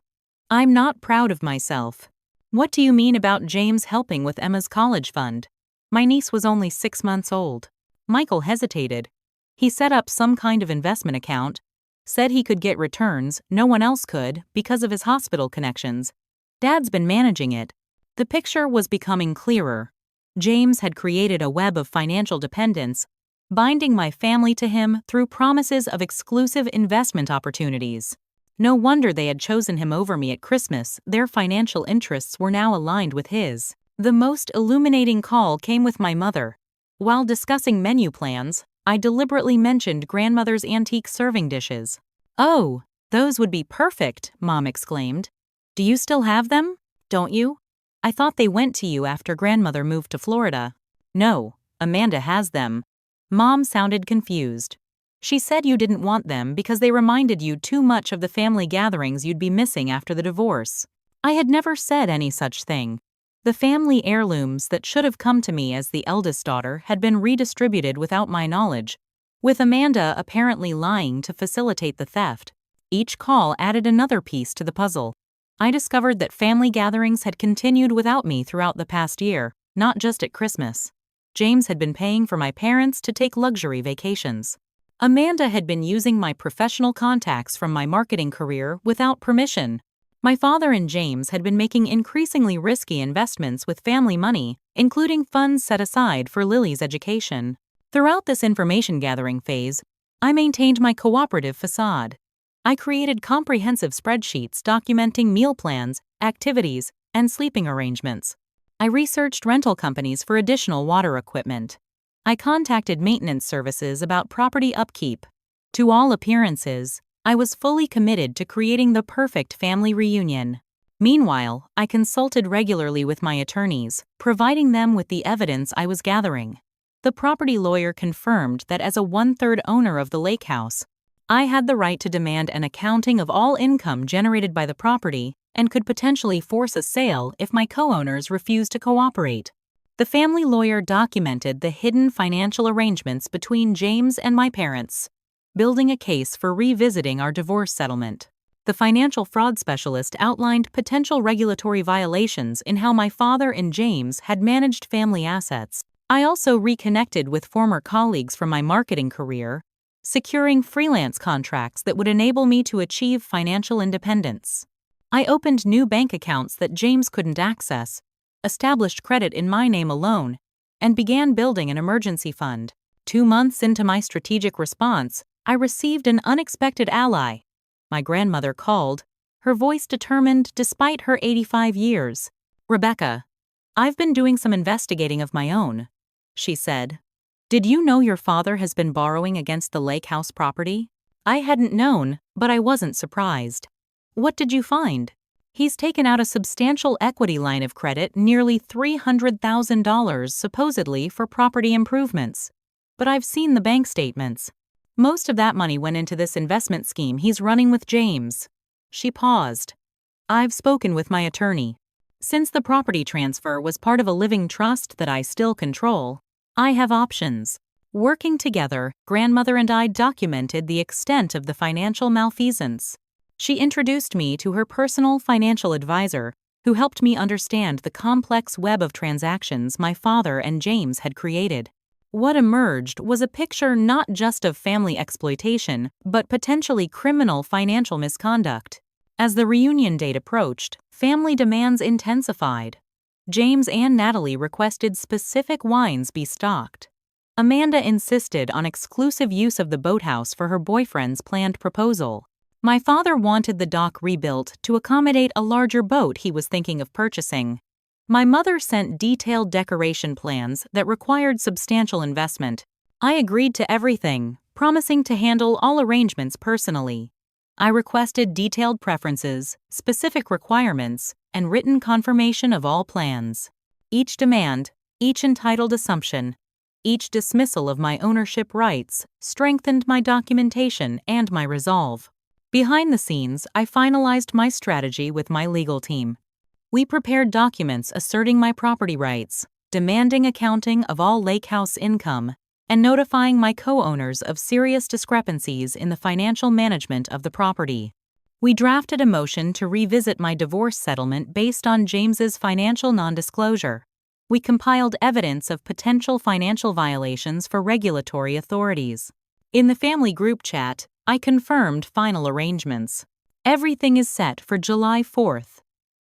Speaker 1: I'm not proud of myself. What do you mean about James helping with Emma's college fund? My niece was only 6 months old. Michael hesitated. He set up some kind of investment account, said he could get returns no one else could because of his hospital connections. Dad's been managing it. The picture was becoming clearer. James had created a web of financial dependence, binding my family to him through promises of exclusive investment opportunities. No wonder they had chosen him over me at Christmas. Their financial interests were now aligned with his. The most illuminating call came with my mother. While discussing menu plans, I deliberately mentioned grandmother's antique serving dishes. Oh, those would be perfect, Mom exclaimed. Do you still have them? Don't you? I thought they went to you after grandmother moved to Florida. No, Amanda has them. Mom sounded confused. She said you didn't want them because they reminded you too much of the family gatherings you'd be missing after the divorce. I had never said any such thing. The family heirlooms that should have come to me as the eldest daughter had been redistributed without my knowledge, with Amanda apparently lying to facilitate the theft. Each call added another piece to the puzzle. I discovered that family gatherings had continued without me throughout the past year, not just at Christmas. James had been paying for my parents to take luxury vacations. Amanda had been using my professional contacts from my marketing career without permission. My father and James had been making increasingly risky investments with family money, including funds set aside for Lily's education. Throughout this information-gathering phase, I maintained my cooperative facade. I created comprehensive spreadsheets documenting meal plans, activities, and sleeping arrangements. I researched rental companies for additional water equipment. I contacted maintenance services about property upkeep. To all appearances, I was fully committed to creating the perfect family reunion. Meanwhile, I consulted regularly with my attorneys, providing them with the evidence I was gathering. The property lawyer confirmed that as a one-third owner of the lake house, I had the right to demand an accounting of all income generated by the property and could potentially force a sale if my co-owners refused to cooperate. The family lawyer documented the hidden financial arrangements between James and my parents, building a case for revisiting our divorce settlement. The financial fraud specialist outlined potential regulatory violations in how my father and James had managed family assets. I also reconnected with former colleagues from my marketing career, securing freelance contracts that would enable me to achieve financial independence. I opened new bank accounts that James couldn't access, established credit in my name alone, and began building an emergency fund. 2 months into my strategic response, I received an unexpected ally. My grandmother called, her voice determined despite her 85 years. Rebecca, I've been doing some investigating of my own, she said. Did you know your father has been borrowing against the lake house property? I hadn't known, but I wasn't surprised. What did you find? He's taken out a substantial equity line of credit, nearly $300,000 supposedly for property improvements. But I've seen the bank statements. Most of that money went into this investment scheme he's running with James. She paused. I've spoken with my attorney. Since the property transfer was part of a living trust that I still control, I have options. Working together, grandmother and I documented the extent of the financial malfeasance. She introduced me to her personal financial advisor, who helped me understand the complex web of transactions my father and James had created. What emerged was a picture not just of family exploitation, but potentially criminal financial misconduct. As the reunion date approached, family demands intensified. James and Natalie requested specific wines be stocked. Amanda insisted on exclusive use of the boathouse for her boyfriend's planned proposal. My father wanted the dock rebuilt to accommodate a larger boat he was thinking of purchasing. My mother sent detailed decoration plans that required substantial investment. I agreed to everything, promising to handle all arrangements personally. I requested detailed preferences, specific requirements, and written confirmation of all plans. Each demand, each entitled assumption, each dismissal of my ownership rights strengthened my documentation and my resolve. Behind the scenes, I finalized my strategy with my legal team. We prepared documents asserting my property rights, demanding accounting of all lake house income, and notifying my co-owners of serious discrepancies in the financial management of the property. We drafted a motion to revisit my divorce settlement based on James's financial non-disclosure. We compiled evidence of potential financial violations for regulatory authorities. In the family group chat, I confirmed final arrangements. Everything is set for July 4th.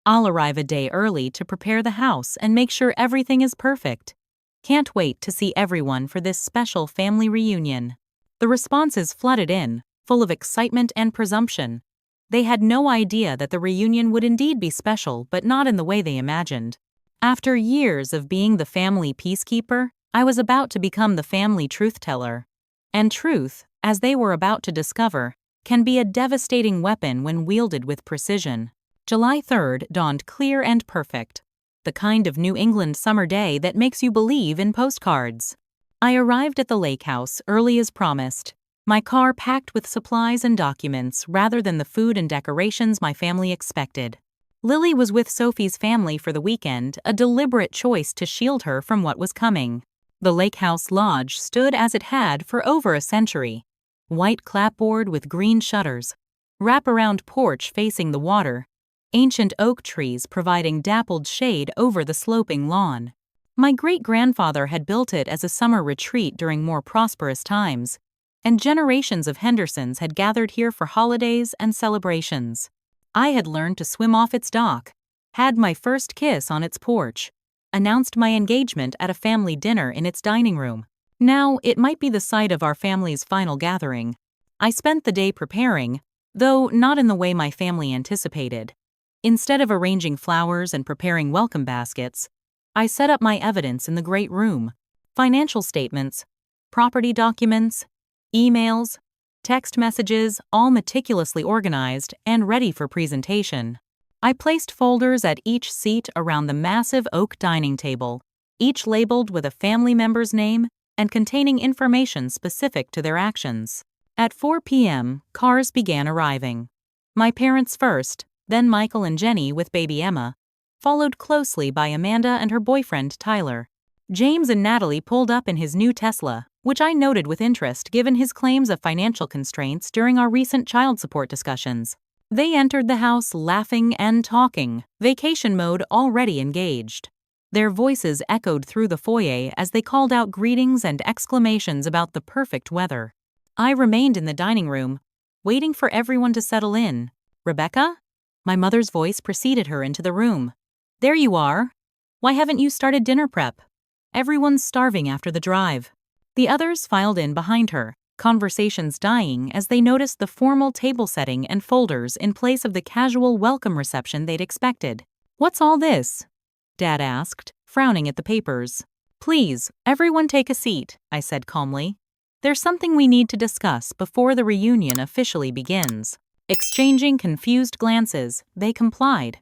Speaker 1: I'll arrive a day early to prepare the house and make sure everything is perfect. Can't wait to see everyone for this special family reunion. The responses flooded in, full of excitement and presumption. They had no idea that the reunion would indeed be special, but not in the way they imagined. After years of being the family peacekeeper, I was about to become the family truth-teller. And truth, as they were about to discover, can be a devastating weapon when wielded with precision. July 3rd dawned clear and perfect. The kind of New England summer day that makes you believe in postcards. I arrived at the lake house early as promised, my car packed with supplies and documents rather than the food and decorations my family expected. Lily was with Sophie's family for the weekend, a deliberate choice to shield her from what was coming. The lake house lodge stood as it had for over a century. White clapboard with green shutters, wraparound porch facing the water, ancient oak trees providing dappled shade over the sloping lawn. My great-grandfather had built it as a summer retreat during more prosperous times, and generations of Hendersons had gathered here for holidays and celebrations. I had learned to swim off its dock, had my first kiss on its porch, announced my engagement at a family dinner in its dining room. Now, it might be the site of our family's final gathering. I spent the day preparing, though not in the way my family anticipated. Instead of arranging flowers and preparing welcome baskets, I set up my evidence in the great room: financial statements, property documents, emails, text messages, all meticulously organized and ready for presentation. I placed folders at each seat around the massive oak dining table, each labeled with a family member's name and containing information specific to their actions. At 4 p.m., cars began arriving. My parents first, then Michael and Jenny with baby Emma, followed closely by Amanda and her boyfriend Tyler. James and Natalie pulled up in his new Tesla, which I noted with interest given his claims of financial constraints during our recent child support discussions. They entered the house laughing and talking, vacation mode already engaged. Their voices echoed through the foyer as they called out greetings and exclamations about the perfect weather. I remained in the dining room, waiting for everyone to settle in. "Rebecca?" My mother's voice preceded her into the room. "There you are. Why haven't you started dinner prep? Everyone's starving after the drive." The others filed in behind her, conversations dying as they noticed the formal table setting and folders in place of the casual welcome reception they'd expected. "What's all this?" Dad asked, frowning at the papers. Please, everyone take a seat, I said calmly. There's something we need to discuss before the reunion officially begins. Exchanging confused glances, they complied.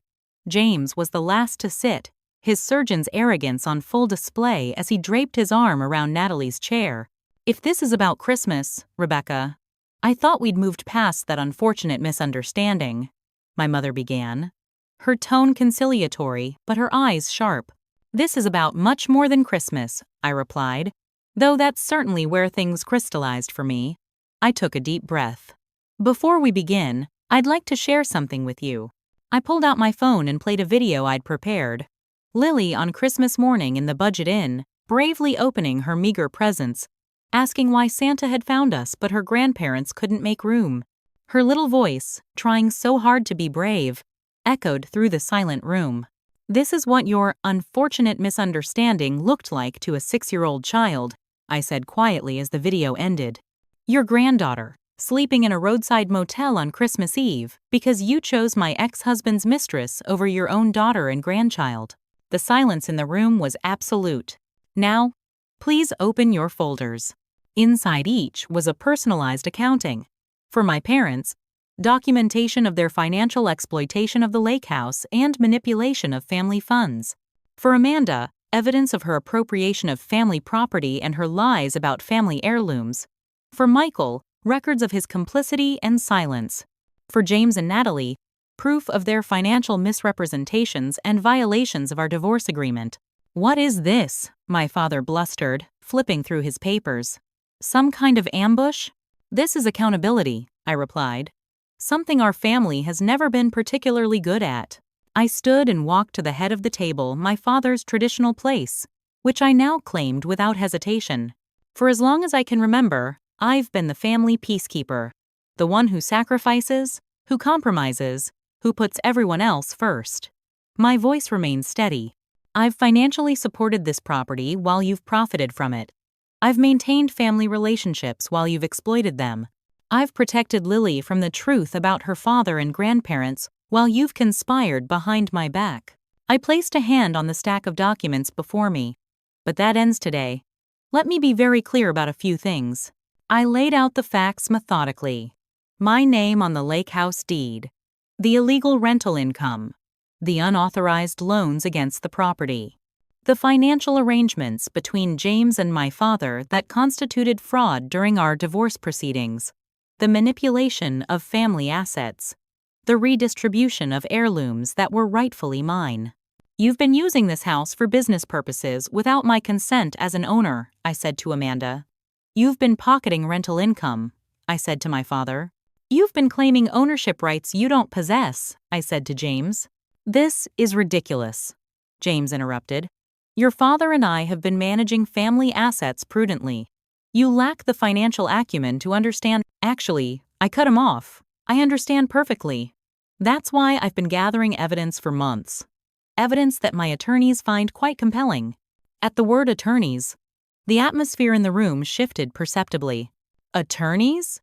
Speaker 1: James was the last to sit, his surgeon's arrogance on full display as he draped his arm around Natalie's chair. If this is about Christmas, Rebecca, I thought we'd moved past that unfortunate misunderstanding, my mother began, her tone conciliatory but her eyes sharp. This is about much more than Christmas, I replied, though that's certainly where things crystallized for me. I took a deep breath. Before we begin, I'd like to share something with you. I pulled out my phone and played a video I'd prepared. Lily on Christmas morning in the Budget Inn, bravely opening her meager presents, asking why Santa had found us but her grandparents couldn't make room. Her little voice, trying so hard to be brave, echoed through the silent room. This is what your unfortunate misunderstanding looked like to a 6-year-old child, I said quietly as the video ended. Your granddaughter, sleeping in a roadside motel on Christmas Eve because you chose my ex-husband's mistress over your own daughter and grandchild. The silence in the room was absolute. Now, please open your folders. Inside each was a personalized accounting. For my parents, documentation of their financial exploitation of the lake house and manipulation of family funds. For Amanda, evidence of her appropriation of family property and her lies about family heirlooms. For Michael, records of his complicity and silence. For James and Natalie, proof of their financial misrepresentations and violations of our divorce agreement. What is this? My father blustered, flipping through his papers. Some kind of ambush? This is accountability, I replied. Something our family has never been particularly good at. I stood and walked to the head of the table, my father's traditional place, which I now claimed without hesitation. For as long as I can remember, I've been the family peacekeeper, the one who sacrifices, who compromises, who puts everyone else first. My voice remained steady. I've financially supported this property while you've profited from it. I've maintained family relationships while you've exploited them. I've protected Lily from the truth about her father and grandparents while you've conspired behind my back. I placed a hand on the stack of documents before me. But that ends today. Let me be very clear about a few things. I laid out the facts methodically. My name on the lake house deed. The illegal rental income. The unauthorized loans against the property. The financial arrangements between James and my father that constituted fraud during our divorce proceedings. The manipulation of family assets. The redistribution of heirlooms that were rightfully mine. You've been using this house for business purposes without my consent as an owner, I said to Amanda. You've been pocketing rental income, I said to my father. You've been claiming ownership rights you don't possess, I said to James. This is ridiculous, James interrupted. Your father and I have been managing family assets prudently. You lack the financial acumen to understand. Actually, I cut him off. I understand perfectly. That's why I've been gathering evidence for months. Evidence that my attorneys find quite compelling. At the word attorneys, the atmosphere in the room shifted perceptibly. Attorneys?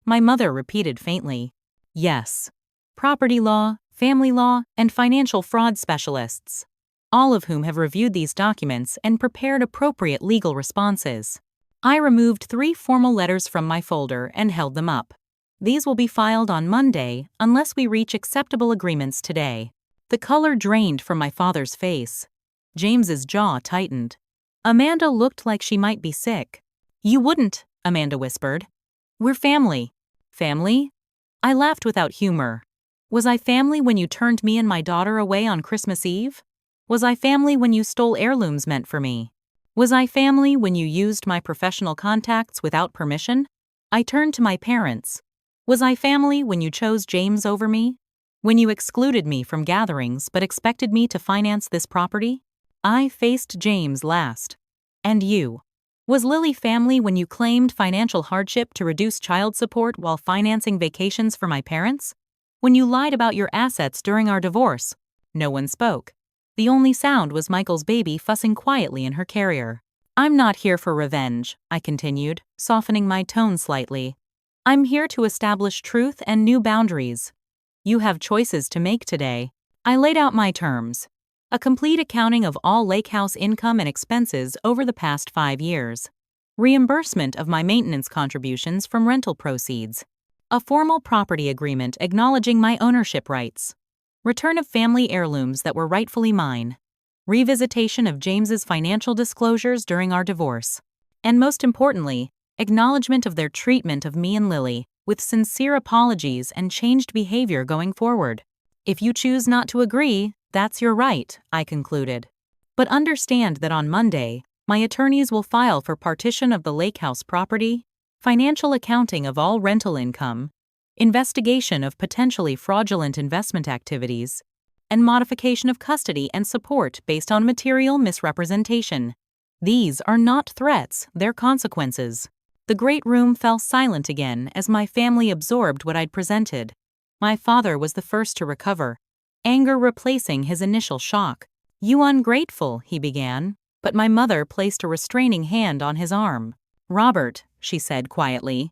Speaker 1: My mother repeated faintly. Yes. Property law, family law, and financial fraud specialists. All of whom have reviewed these documents and prepared appropriate legal responses. I removed 3 formal letters from my folder and held them up. These will be filed on Monday unless we reach acceptable agreements today. The color drained from my father's face. James's jaw tightened. Amanda looked like she might be sick. You wouldn't, Amanda whispered. We're family. Family? I laughed without humor. Was I family when you turned me and my daughter away on Christmas Eve? Was I family when you stole heirlooms meant for me? Was I family when you used my professional contacts without permission? I turned to my parents. Was I family when you chose James over me? When you excluded me from gatherings but expected me to finance this property? I faced James last. And you? Was Lily family when you claimed financial hardship to reduce child support while financing vacations for my parents? When you lied about your assets during our divorce? No one spoke. The only sound was Michael's baby fussing quietly in her carrier. I'm not here for revenge, I continued, softening my tone slightly. I'm here to establish truth and new boundaries. You have choices to make today. I laid out my terms. A complete accounting of all lake house income and expenses over the past 5 years. Reimbursement of my maintenance contributions from rental proceeds. A formal property agreement acknowledging my ownership rights. Return of family heirlooms that were rightfully mine. Revisitation of James's financial disclosures during our divorce. And most importantly, acknowledgement of their treatment of me and Lily, with sincere apologies and changed behavior going forward. If you choose not to agree, that's your right, I concluded. But understand that on Monday, my attorneys will file for partition of the lake house property, financial accounting of all rental income, investigation of potentially fraudulent investment activities, and modification of custody and support based on material misrepresentation. These are not threats, they're consequences. The great room fell silent again as my family absorbed what I'd presented. My father was the first to recover, anger replacing his initial shock. "You ungrateful," he began, but my mother placed a restraining hand on his arm. "Robert," she said quietly,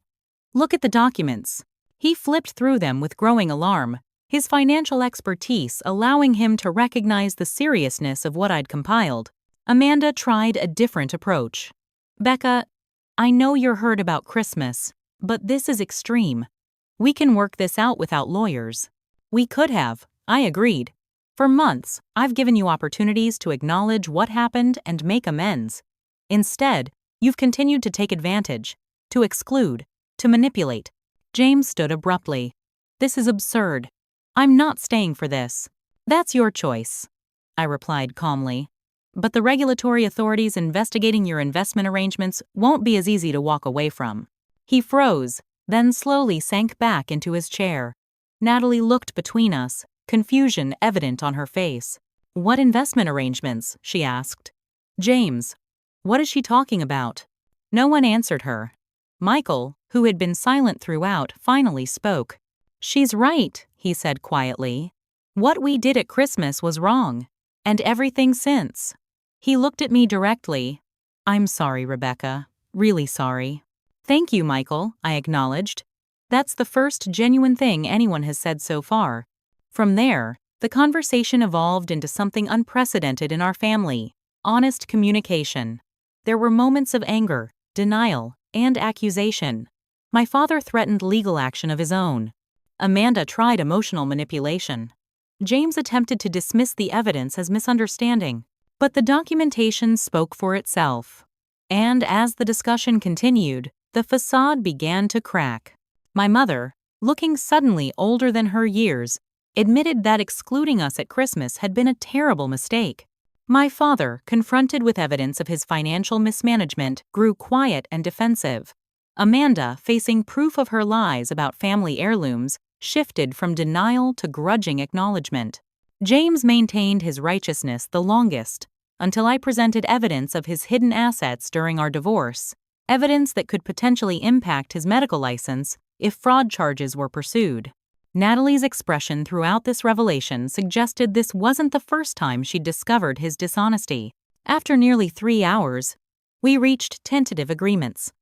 Speaker 1: "look at the documents." He flipped through them with growing alarm, his financial expertise allowing him to recognize the seriousness of what I'd compiled. Amanda tried a different approach. "Becca, I know you're hurt about Christmas, but this is extreme. We can work this out without lawyers." We could have, I agreed. For months, I've given you opportunities to acknowledge what happened and make amends. Instead, you've continued to take advantage, to exclude, to manipulate. James stood abruptly. "This is absurd. I'm not staying for this." "That's your choice," I replied calmly. "But the regulatory authorities investigating your investment arrangements won't be as easy to walk away from." He froze, then slowly sank back into his chair. Natalie looked between us, confusion evident on her face. "What investment arrangements?" she asked. "James, what is she talking about?" No one answered her. Michael, who had been silent throughout, finally spoke. "She's right," he said quietly. "What we did at Christmas was wrong. And everything since." He looked at me directly. "I'm sorry, Rebecca. Really sorry." "Thank you, Michael," I acknowledged. "That's the first genuine thing anyone has said so far." From there, the conversation evolved into something unprecedented in our family: honest communication. There were moments of anger, denial, and accusation. My father threatened legal action of his own. Amanda tried emotional manipulation. James attempted to dismiss the evidence as misunderstanding. But the documentation spoke for itself. And as the discussion continued, the facade began to crack. My mother, looking suddenly older than her years, admitted that excluding us at Christmas had been a terrible mistake. My father, confronted with evidence of his financial mismanagement, grew quiet and defensive. Amanda, facing proof of her lies about family heirlooms, shifted from denial to grudging acknowledgement. James maintained his righteousness the longest, until I presented evidence of his hidden assets during our divorce, evidence that could potentially impact his medical license if fraud charges were pursued. Natalie's expression throughout this revelation suggested this wasn't the first time she'd discovered his dishonesty. After nearly 3 hours, we reached tentative agreements.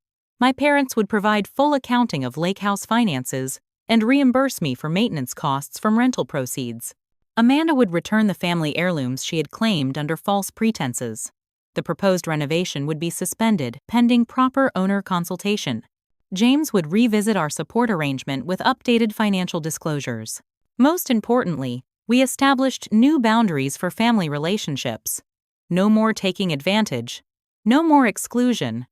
Speaker 1: My parents would provide full accounting of lake house finances and reimburse me for maintenance costs from rental proceeds. Amanda would return the family heirlooms she had claimed under false pretenses. The proposed renovation would be suspended pending proper owner consultation. James would revisit our support arrangement with updated financial disclosures. Most importantly, we established new boundaries for family relationships. No more taking advantage. No more exclusion.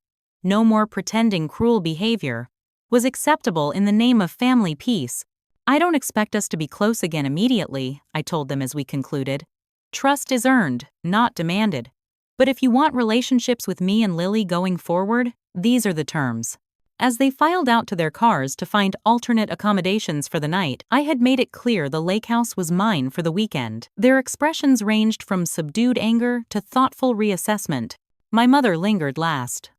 Speaker 1: No more pretending cruel behavior was acceptable in the name of family peace. "I don't expect us to be close again immediately," I told them as we concluded. "Trust is earned, not demanded. But if you want relationships with me and Lily going forward, these are the terms." As they filed out to their cars to find alternate accommodations for the night, I had made it clear the lake house was mine for the weekend. Their expressions ranged from subdued anger to thoughtful reassessment. My mother lingered last,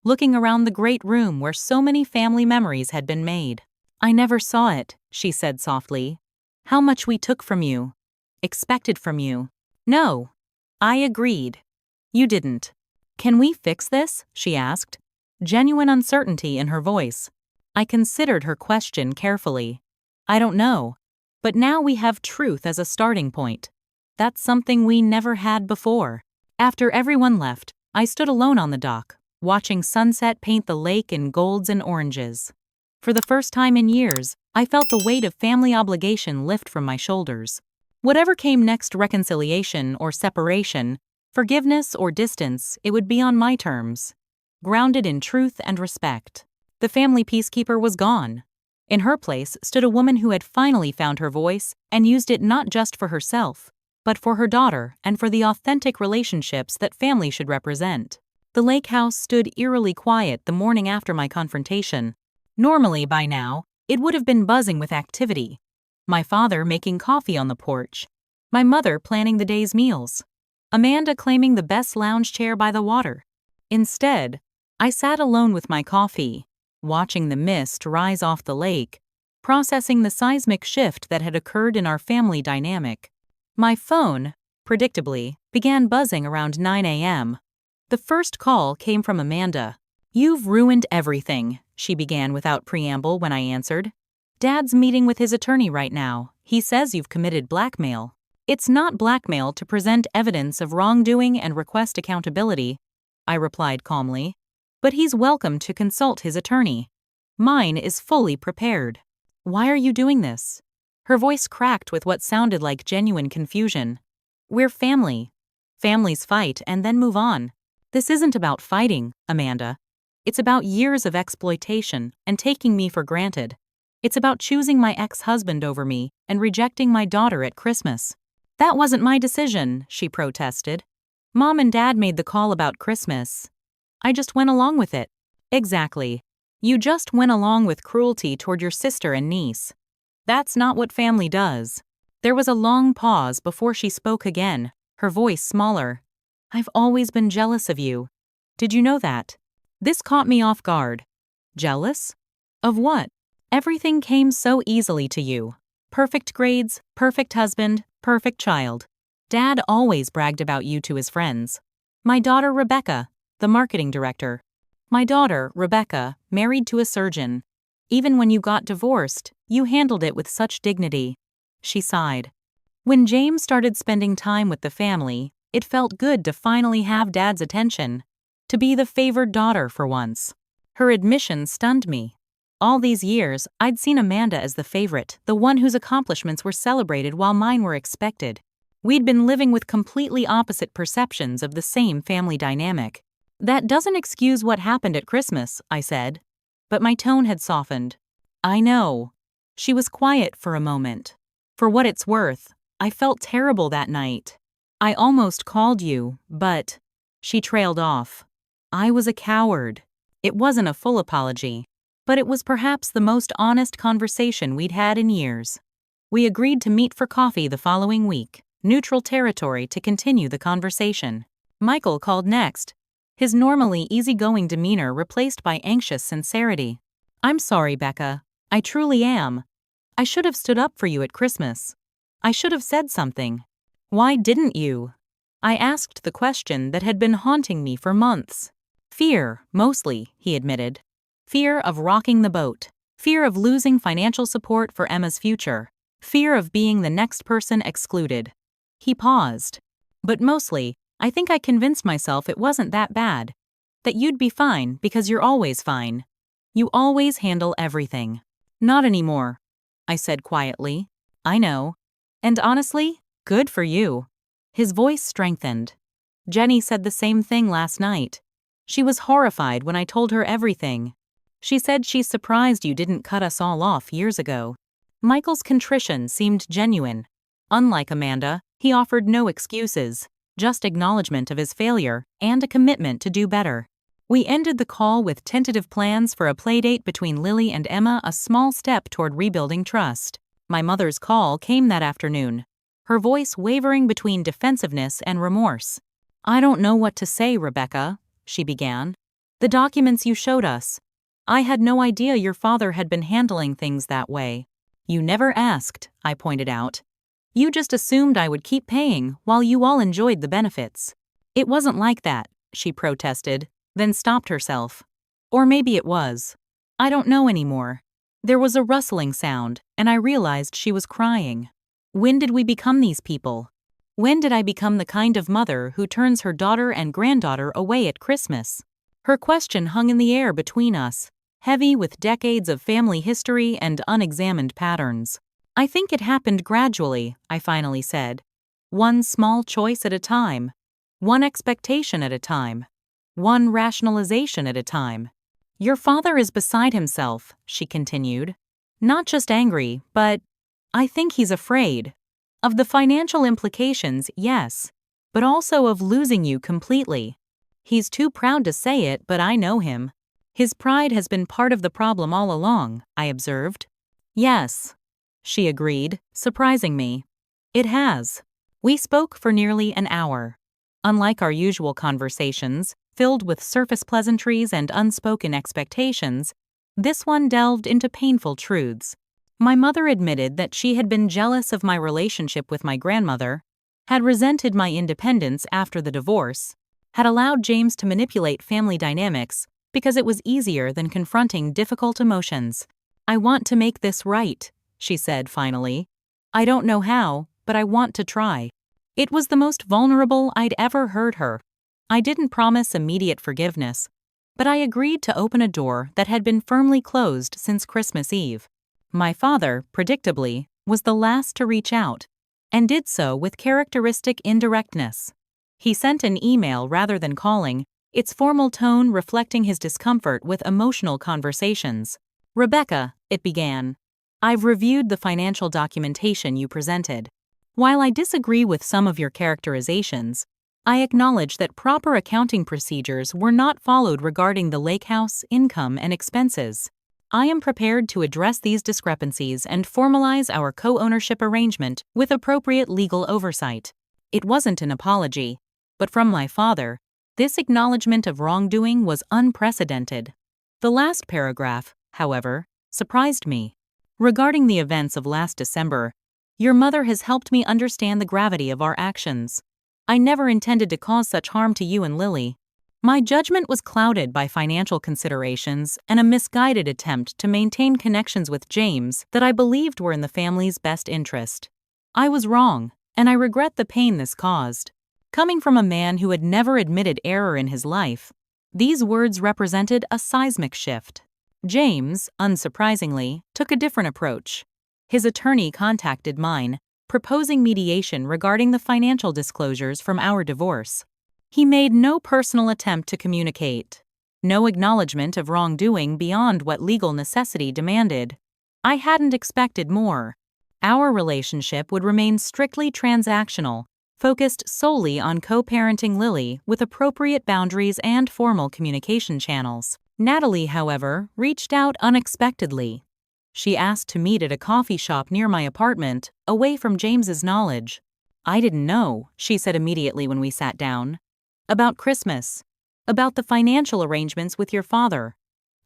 Speaker 1: looking around the great room where so many family memories had been made. "I never saw it," she said softly. "How much we took from you. Expected from you." "No." I agreed. "You didn't." "Can we fix this?" she asked, genuine uncertainty in her voice. I considered her question carefully. "I don't know. But now we have truth as a starting point. That's something we never had before. After everyone left, I stood alone on the dock, watching sunset paint the lake in golds and oranges. For the first time in years, I felt the weight of family obligation lift from my shoulders. Whatever came next, reconciliation or separation, forgiveness or distance, it would be on my terms, grounded in truth and respect. The family peacekeeper was gone. In her place stood a woman who had finally found her voice and used it not just for herself, but for her daughter and for the authentic relationships that family should represent. The lake house stood eerily quiet the morning after my confrontation. Normally, by now, it would have been buzzing with activity. My father making coffee on the porch, my mother planning the day's meals, Amanda claiming the best lounge chair by the water. Instead, I sat alone with my coffee, watching the mist rise off the lake, processing the seismic shift that had occurred in our family dynamic. My phone, predictably, began buzzing around 9 a.m. The first call came from Amanda. "You've ruined everything," she began without preamble when I answered. "Dad's meeting with his attorney right now. He says you've committed blackmail." "It's not blackmail to present evidence of wrongdoing and request accountability," I replied calmly. "But he's welcome to consult his attorney. Mine is fully prepared." "Why are you doing this?" Her voice cracked with what sounded like genuine confusion. "We're family. Families fight and then move on. This isn't about fighting, Amanda. It's about years of exploitation and taking me for granted. It's about choosing my ex-husband over me and rejecting my daughter at Christmas." "That wasn't my decision," she protested. "Mom and Dad made the call about Christmas. I just went along with it." "Exactly. You just went along with cruelty toward your sister and niece. That's not what family does." There was a long pause before she spoke again, her voice smaller. "I've always been jealous of you. Did you know that?" This caught me off guard. "Jealous? Of what?" "Everything came so easily to you. Perfect grades, perfect husband, perfect child. Dad always bragged about you to his friends. My daughter Rebecca, the marketing director. My daughter, Rebecca, married to a surgeon. Even when you got divorced, you handled it with such dignity." She sighed. "When James started spending time with the family, it felt good to finally have Dad's attention. To be the favored daughter for once." Her admission stunned me. All these years, I'd seen Amanda as the favorite, the one whose accomplishments were celebrated while mine were expected. We'd been living with completely opposite perceptions of the same family dynamic. "That doesn't excuse what happened at Christmas," I said. But my tone had softened. "I know." She was quiet for a moment. "For what it's worth, I felt terrible that night. I almost called you, but—" She trailed off. "I was a coward." It wasn't a full apology, but it was perhaps the most honest conversation we'd had in years. We agreed to meet for coffee the following week, neutral territory to continue the conversation. Michael called next, his normally easygoing demeanor replaced by anxious sincerity. "I'm sorry, Becca. I truly am. I should have stood up for you at Christmas. I should have said something." "Why didn't you?" I asked the question that had been haunting me for months. "Fear, mostly," he admitted. "Fear of rocking the boat. Fear of losing financial support for Emma's future. Fear of being the next person excluded." He paused. "But mostly, I think I convinced myself it wasn't that bad. That you'd be fine because you're always fine. You always handle everything." "Not anymore," I said quietly. "I know. And honestly, good for you." His voice strengthened. "Jenny said the same thing last night. She was horrified when I told her everything. She said she's surprised you didn't cut us all off years ago." Michael's contrition seemed genuine. Unlike Amanda, he offered no excuses, just acknowledgement of his failure and a commitment to do better. We ended the call with tentative plans for a playdate between Lily and Emma, a small step toward rebuilding trust. My mother's call came that afternoon, her voice wavering between defensiveness and remorse. "I don't know what to say, Rebecca," she began. "The documents you showed us. I had no idea your father had been handling things that way." "You never asked," I pointed out. "You just assumed I would keep paying while you all enjoyed the benefits." "It wasn't like that," she protested, then stopped herself. Or maybe it was. I don't know anymore. There was a rustling sound, and I realized she was crying. "When did we become these people? When did I become the kind of mother who turns her daughter and granddaughter away at Christmas? Her question hung in the air between us, heavy with decades of family history and unexamined patterns. I think it happened gradually, I finally said. One small choice at a time. One expectation at a time. One rationalization at a time. Your father is beside himself, she continued. Not just angry, but I think he's afraid. Of the financial implications, yes, but also of losing you completely. He's too proud to say it, but I know him. His pride has been part of the problem all along, I observed. Yes, she agreed, surprising me. It has. We spoke for nearly an hour. Unlike our usual conversations, filled with surface pleasantries and unspoken expectations, this one delved into painful truths. My mother admitted that she had been jealous of my relationship with my grandmother, had resented my independence after the divorce, had allowed James to manipulate family dynamics because it was easier than confronting difficult emotions. I want to make this right, she said finally. I don't know how, but I want to try. It was the most vulnerable I'd ever heard her. I didn't promise immediate forgiveness, but I agreed to open a door that had been firmly closed since Christmas Eve. My father, predictably, was the last to reach out, and did so with characteristic indirectness. He sent an email rather than calling, its formal tone reflecting his discomfort with emotional conversations. Rebecca, it began, I've reviewed the financial documentation you presented. While I disagree with some of your characterizations, I acknowledge that proper accounting procedures were not followed regarding the lake house, income, and expenses. I am prepared to address these discrepancies and formalize our co-ownership arrangement with appropriate legal oversight. It wasn't an apology, but from my father, this acknowledgement of wrongdoing was unprecedented. The last paragraph, however, surprised me. Regarding the events of last December, your mother has helped me understand the gravity of our actions. I never intended to cause such harm to you and Lily. My judgment was clouded by financial considerations and a misguided attempt to maintain connections with James that I believed were in the family's best interest. I was wrong, and I regret the pain this caused. Coming from a man who had never admitted error in his life, these words represented a seismic shift. James, unsurprisingly, took a different approach. His attorney contacted mine, proposing mediation regarding the financial disclosures from our divorce. He made no personal attempt to communicate, no acknowledgement of wrongdoing beyond what legal necessity demanded. I hadn't expected more. Our relationship would remain strictly transactional, focused solely on co-parenting Lily with appropriate boundaries and formal communication channels. Natalie, however, reached out unexpectedly. She asked to meet at a coffee shop near my apartment, away from James's knowledge. I didn't know, she said immediately when we sat down. About Christmas. About the financial arrangements with your father.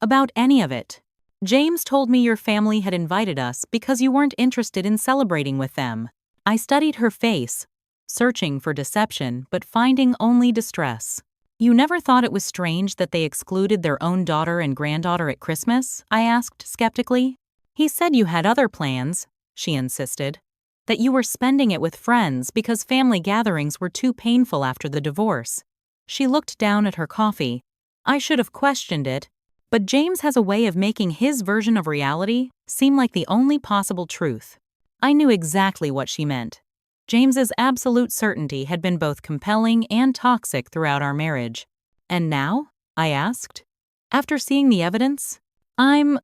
Speaker 1: About any of it. James told me your family had invited us because you weren't interested in celebrating with them. I studied her face, searching for deception but finding only distress. You never thought it was strange that they excluded their own daughter and granddaughter at Christmas? I asked skeptically. He said you had other plans, she insisted. That you were spending it with friends because family gatherings were too painful after the divorce. She looked down at her coffee. I should have questioned it, but James has a way of making his version of reality seem like the only possible truth. I knew exactly what she meant. James's absolute certainty had been both compelling and toxic throughout our marriage. And now? I asked. After seeing the evidence, I'm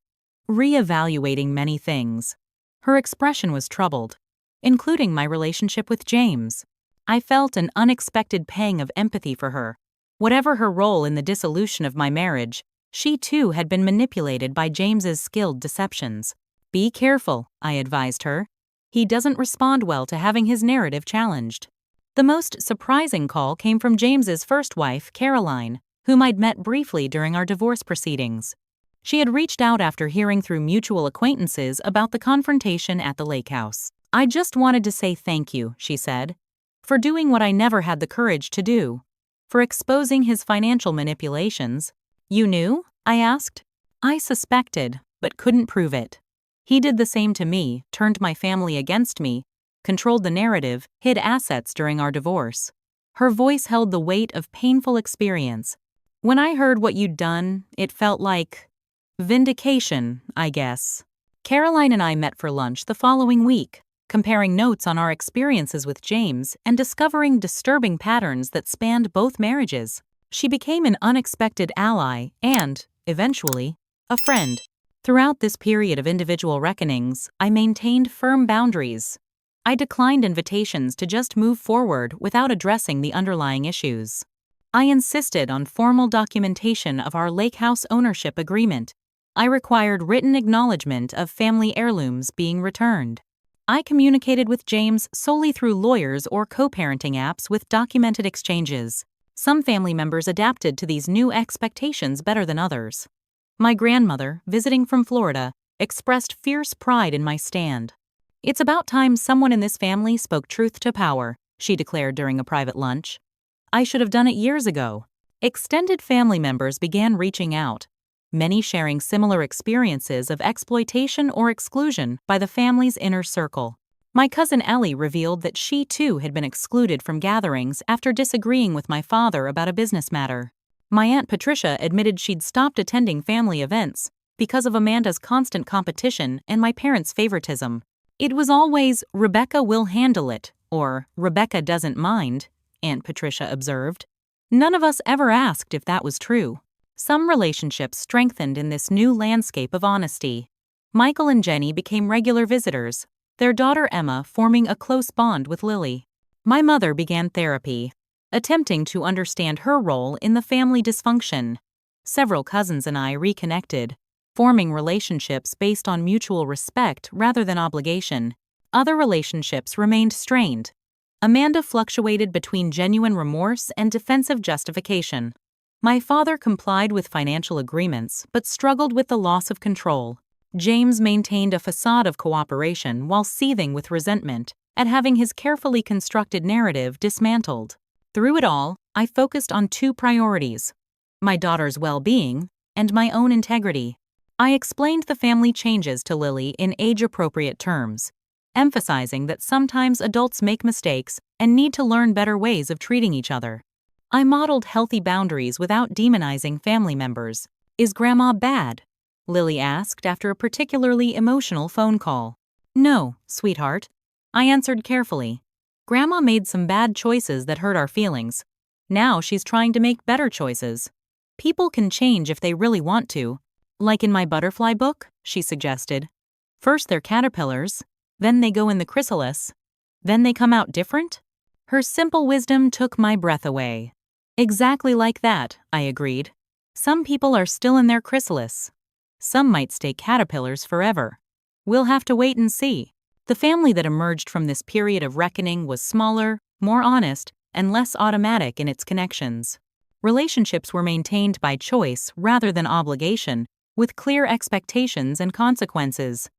Speaker 1: re-evaluating many things. Her expression was troubled, including my relationship with James. I felt an unexpected pang of empathy for her. Whatever her role in the dissolution of my marriage, she too had been manipulated by James's skilled deceptions. Be careful, I advised her. He doesn't respond well to having his narrative challenged. The most surprising call came from James's first wife, Caroline, whom I'd met briefly during our divorce proceedings. She had reached out after hearing through mutual acquaintances about the confrontation at the lake house. I just wanted to say thank you, she said, for doing what I never had the courage to do, for exposing his financial manipulations. You knew? I asked. I suspected, but couldn't prove it. He did the same to me, turned my family against me, controlled the narrative, hid assets during our divorce. Her voice held the weight of painful experience. When I heard what you'd done, it felt like vindication, I guess. Caroline and I met for lunch the following week, comparing notes on our experiences with James and discovering disturbing patterns that spanned both marriages. She became an unexpected ally and, eventually, a friend. Throughout this period of individual reckonings, I maintained firm boundaries. I declined invitations to just move forward without addressing the underlying issues. I insisted on formal documentation of our lake house ownership agreement. I required written acknowledgement of family heirlooms being returned. I communicated with James solely through lawyers or co-parenting apps with documented exchanges. Some family members adapted to these new expectations better than others. My grandmother, visiting from Florida, expressed fierce pride in my stand. "It's about time someone in this family spoke truth to power," she declared during a private lunch. "I should have done it years ago." Extended family members began reaching out, many sharing similar experiences of exploitation or exclusion by the family's inner circle. My cousin Ellie revealed that she too had been excluded from gatherings after disagreeing with my father about a business matter. My Aunt Patricia admitted she'd stopped attending family events because of Amanda's constant competition and my parents' favoritism. "It was always, 'Rebecca will handle it,' or 'Rebecca doesn't mind,'" Aunt Patricia observed. None of us ever asked if that was true. Some relationships strengthened in this new landscape of honesty. Michael and Jenny became regular visitors, their daughter Emma forming a close bond with Lily. My mother began therapy, attempting to understand her role in the family dysfunction. Several cousins and I reconnected, forming relationships based on mutual respect rather than obligation. Other relationships remained strained. Amanda fluctuated between genuine remorse and defensive justification. My father complied with financial agreements but struggled with the loss of control. James maintained a facade of cooperation while seething with resentment at having his carefully constructed narrative dismantled. Through it all, I focused on two priorities: my daughter's well-being and my own integrity. I explained the family changes to Lily in age-appropriate terms, emphasizing that sometimes adults make mistakes and need to learn better ways of treating each other. I modeled healthy boundaries without demonizing family members. "Is Grandma bad?" Lily asked after a particularly emotional phone call. "No, sweetheart," I answered carefully. "Grandma made some bad choices that hurt our feelings. Now she's trying to make better choices. People can change if they really want to. Like in my butterfly book," she suggested. "First they're caterpillars, then they go in the chrysalis, then they come out different?" Her simple wisdom took my breath away. "Exactly like that," I agreed. "Some people are still in their chrysalis. Some might stay caterpillars forever. We'll have to wait and see." The family that emerged from this period of reckoning was smaller, more honest, and less automatic in its connections. Relationships were maintained by choice rather than obligation, with clear expectations and consequences.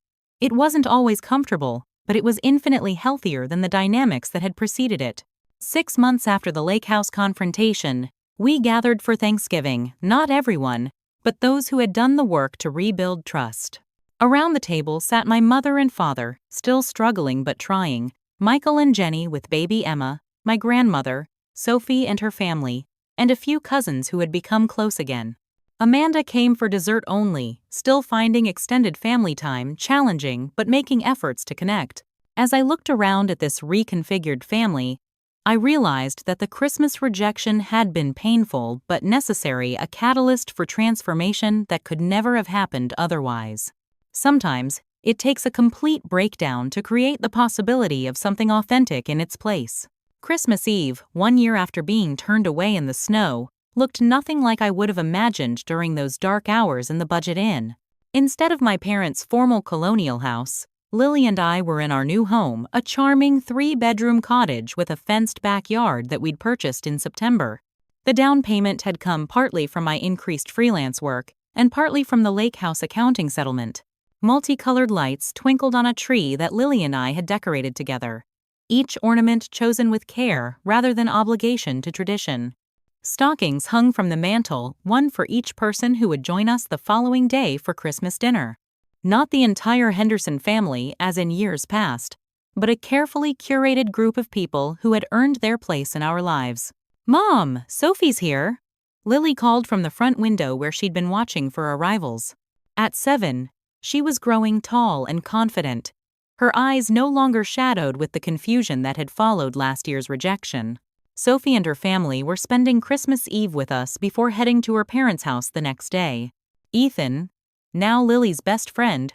Speaker 1: It wasn't always comfortable, but it was infinitely healthier than the dynamics that had preceded it. 6 months after the lake house confrontation, we gathered for Thanksgiving, not everyone, but those who had done the work to rebuild trust. Around the table sat my mother and father, still struggling but trying, Michael and Jenny with baby Emma, my grandmother, Sophie and her family, and a few cousins who had become close again. Amanda came for dessert only, still finding extended family time challenging but making efforts to connect. As I looked around at this reconfigured family, I realized that the Christmas rejection had been painful but necessary, a catalyst for transformation that could never have happened otherwise. Sometimes, it takes a complete breakdown to create the possibility of something authentic in its place. Christmas Eve, 1 year after being turned away in the snow, looked nothing like I would have imagined during those dark hours in the budget inn. Instead of my parents' formal colonial house, Lily and I were in our new home, a charming 3-bedroom cottage with a fenced backyard that we'd purchased in September. The down payment had come partly from my increased freelance work and partly from the lake house accounting settlement. Multicolored lights twinkled on a tree that Lily and I had decorated together, each ornament chosen with care rather than obligation to tradition. Stockings hung from the mantel, one for each person who would join us the following day for Christmas dinner. Not the entire Henderson family, as in years past, but a carefully curated group of people who had earned their place in our lives. "Mom, Sophie's here," Lily called from the front window where she'd been watching for arrivals. At 7, she was growing tall and confident, her eyes no longer shadowed with the confusion that had followed last year's rejection. Sophie and her family were spending Christmas Eve with us before heading to her parents' house the next day. Ethan, now Lily's best friend,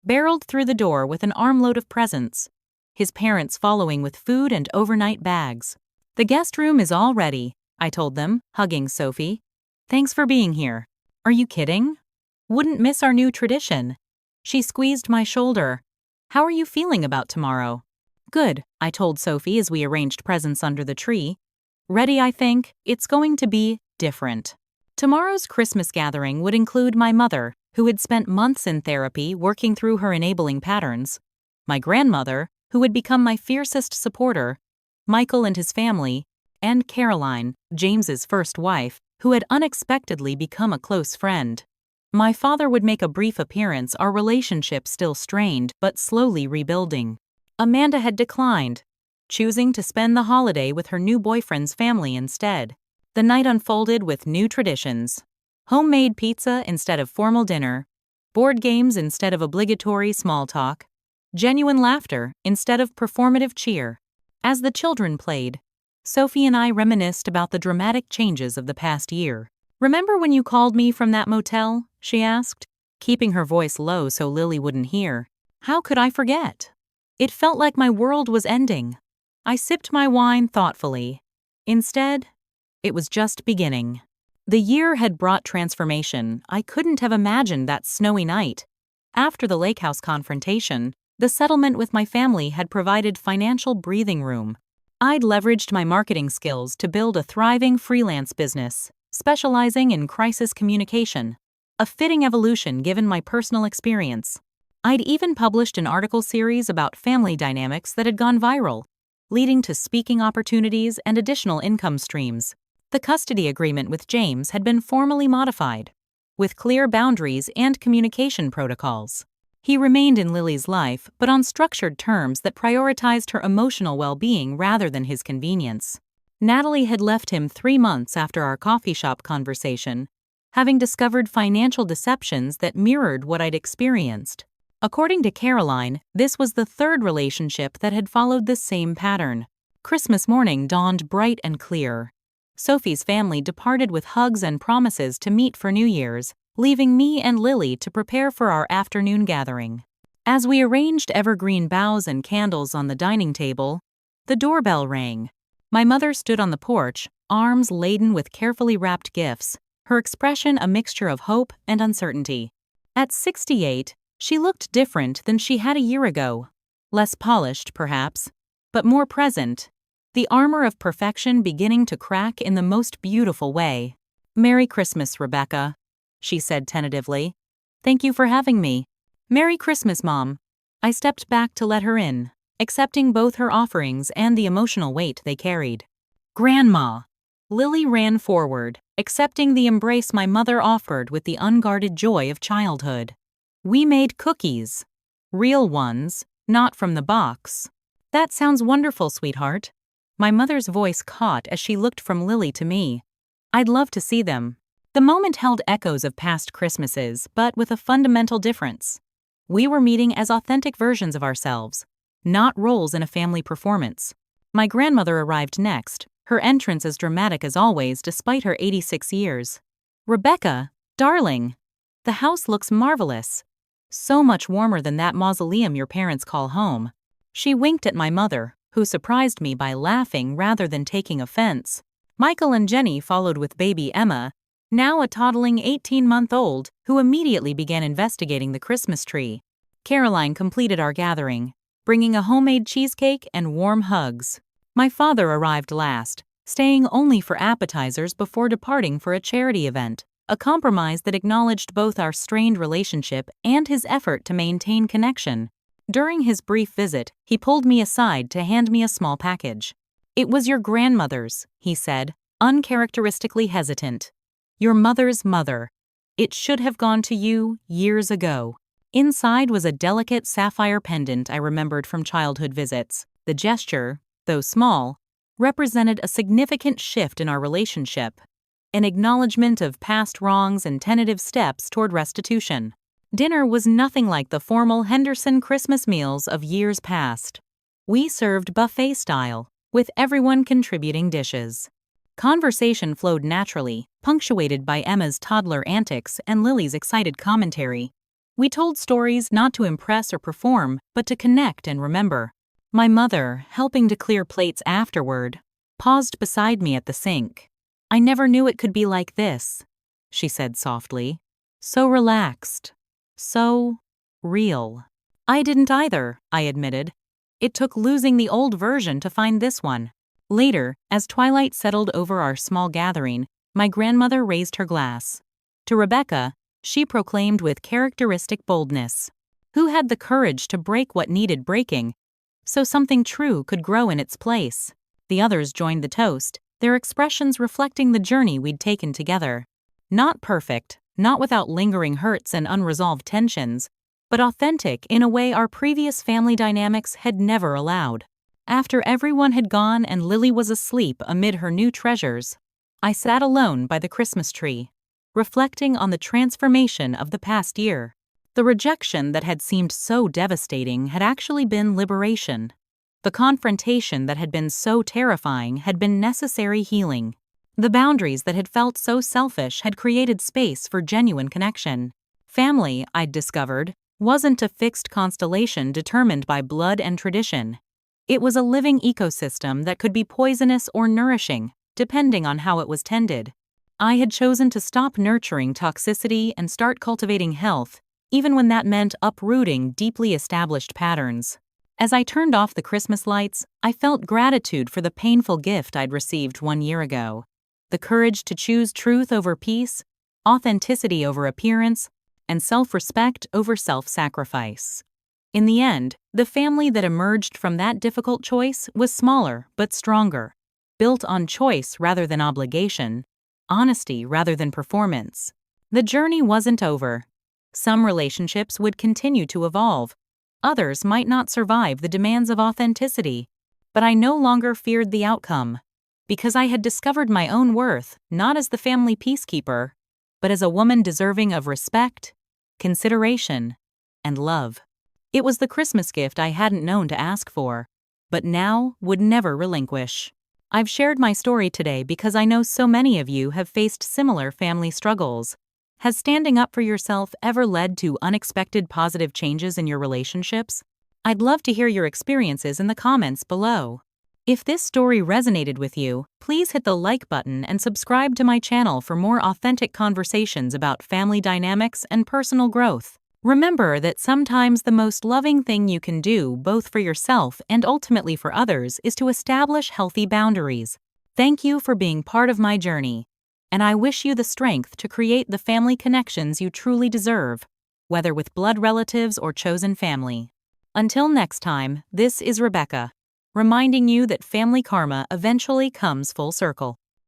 Speaker 1: barreled through the door with an armload of presents, his parents following with food and overnight bags. "The guest room is all ready," I told them, hugging Sophie. "Thanks for being here." "Are you kidding? Wouldn't miss our new tradition." She squeezed my shoulder. "How are you feeling about tomorrow?" "Good," I told Sophie as we arranged presents under the tree. "Ready, I think. It's going to be different." Tomorrow's Christmas gathering would include my mother, who had spent months in therapy working through her enabling patterns, my grandmother, who would become my fiercest supporter, Michael and his family, and Caroline, James's first wife, who had unexpectedly become a close friend. My father would make a brief appearance, our relationship still strained but slowly rebuilding. Amanda had declined, choosing to spend the holiday with her new boyfriend's family instead. The night unfolded with new traditions: homemade pizza instead of formal dinner, board games instead of obligatory small talk, genuine laughter instead of performative cheer. As the children played, Sophie and I reminisced about the dramatic changes of the past year. "Remember when you called me from that motel?" she asked, keeping her voice low so Lily wouldn't hear. How could I forget? It felt like my world was ending. I sipped my wine thoughtfully. Instead, it was just beginning. The year had brought transformation. I couldn't have imagined that snowy night. After the lake house confrontation, the settlement with my family had provided financial breathing room. I'd leveraged my marketing skills to build a thriving freelance business, specializing in crisis communication, a fitting evolution given my personal experience. I'd even published an article series about family dynamics that had gone viral, leading to speaking opportunities and additional income streams. The custody agreement with James had been formally modified, with clear boundaries and communication protocols. He remained in Lily's life, but on structured terms that prioritized her emotional well-being rather than his convenience. Natalie had left him 3 months after our coffee shop conversation, having discovered financial deceptions that mirrored what I'd experienced. According to Caroline, this was the third relationship that had followed the same pattern. Christmas morning dawned bright and clear. Sophie's family departed with hugs and promises to meet for New Year's, leaving me and Lily to prepare for our afternoon gathering. As we arranged evergreen boughs and candles on the dining table, the doorbell rang. My mother stood on the porch, arms laden with carefully wrapped gifts, her expression a mixture of hope and uncertainty. At 68, she looked different than she had a year ago. Less polished, perhaps, but more present, the armor of perfection beginning to crack in the most beautiful way. "Merry Christmas, Rebecca," she said tentatively. "Thank you for having me." "Merry Christmas, Mom." I stepped back to let her in, accepting both her offerings and the emotional weight they carried. "Grandma." Lily ran forward, accepting the embrace my mother offered with the unguarded joy of childhood. "We made cookies. Real ones, not from the box." "That sounds wonderful, sweetheart." My mother's voice caught as she looked from Lily to me. "I'd love to see them." The moment held echoes of past Christmases, but with a fundamental difference. We were meeting as authentic versions of ourselves, not roles in a family performance. My grandmother arrived next, her entrance as dramatic as always despite her 86 years. "Rebecca, darling, the house looks marvelous. So much warmer than that mausoleum your parents call home." She winked at my mother, who surprised me by laughing rather than taking offense. Michael and Jenny followed with baby Emma, now a toddling 18-month-old, who immediately began investigating the Christmas tree. Caroline completed our gathering, bringing a homemade cheesecake and warm hugs. My father arrived last, staying only for appetizers before departing for a charity event, a compromise that acknowledged both our strained relationship and his effort to maintain connection. During his brief visit, he pulled me aside to hand me a small package. "It was your grandmother's," he said, uncharacteristically hesitant. "Your mother's mother. It should have gone to you years ago." Inside was a delicate sapphire pendant I remembered from childhood visits. The gesture, though small, represented a significant shift in our relationship, an acknowledgement of past wrongs and tentative steps toward restitution. Dinner was nothing like the formal Henderson Christmas meals of years past. We served buffet style, with everyone contributing dishes. Conversation flowed naturally, punctuated by Emma's toddler antics and Lily's excited commentary. We told stories not to impress or perform, but to connect and remember. My mother, helping to clear plates afterward, paused beside me at the sink. "I never knew it could be like this," she said softly. "So relaxed. So real." "I didn't either," I admitted. "It took losing the old version to find this one." Later, as twilight settled over our small gathering, my grandmother raised her glass. To Rebecca, she proclaimed with characteristic boldness, "Who had the courage to break what needed breaking, so something true could grow in its place?" The others joined the toast, their expressions reflecting the journey we'd taken together. Not perfect, not without lingering hurts and unresolved tensions, but authentic in a way our previous family dynamics had never allowed. After everyone had gone and Lily was asleep amid her new treasures, I sat alone by the Christmas tree, reflecting on the transformation of the past year. The rejection that had seemed so devastating had actually been liberation. The confrontation that had been so terrifying had been necessary healing. The boundaries that had felt so selfish had created space for genuine connection. Family, I'd discovered, wasn't a fixed constellation determined by blood and tradition. It was a living ecosystem that could be poisonous or nourishing, depending on how it was tended. I had chosen to stop nurturing toxicity and start cultivating health, even when that meant uprooting deeply established patterns. As I turned off the Christmas lights, I felt gratitude for the painful gift I'd received 1 year ago. The courage to choose truth over peace, authenticity over appearance, and self-respect over self-sacrifice. In the end, the family that emerged from that difficult choice was smaller but stronger, built on choice rather than obligation, honesty rather than performance. The journey wasn't over. Some relationships would continue to evolve. Others might not survive the demands of authenticity. But I no longer feared the outcome, because I had discovered my own worth not as the family peacekeeper, but as a woman deserving of respect, consideration, and love. It was the Christmas gift I hadn't known to ask for, but now would never relinquish. I've shared my story today because I know so many of you have faced similar family struggles. Has standing up for yourself ever led to unexpected positive changes in your relationships? I'd love to hear your experiences in the comments below. If this story resonated with you, please hit the like button and subscribe to my channel for more authentic conversations about family dynamics and personal growth. Remember that sometimes the most loving thing you can do, both for yourself and ultimately for others, is to establish healthy boundaries. Thank you for being part of my journey, and I wish you the strength to create the family connections you truly deserve, whether with blood relatives or chosen family. Until next time, this is Rebecca, reminding you that family karma eventually comes full circle.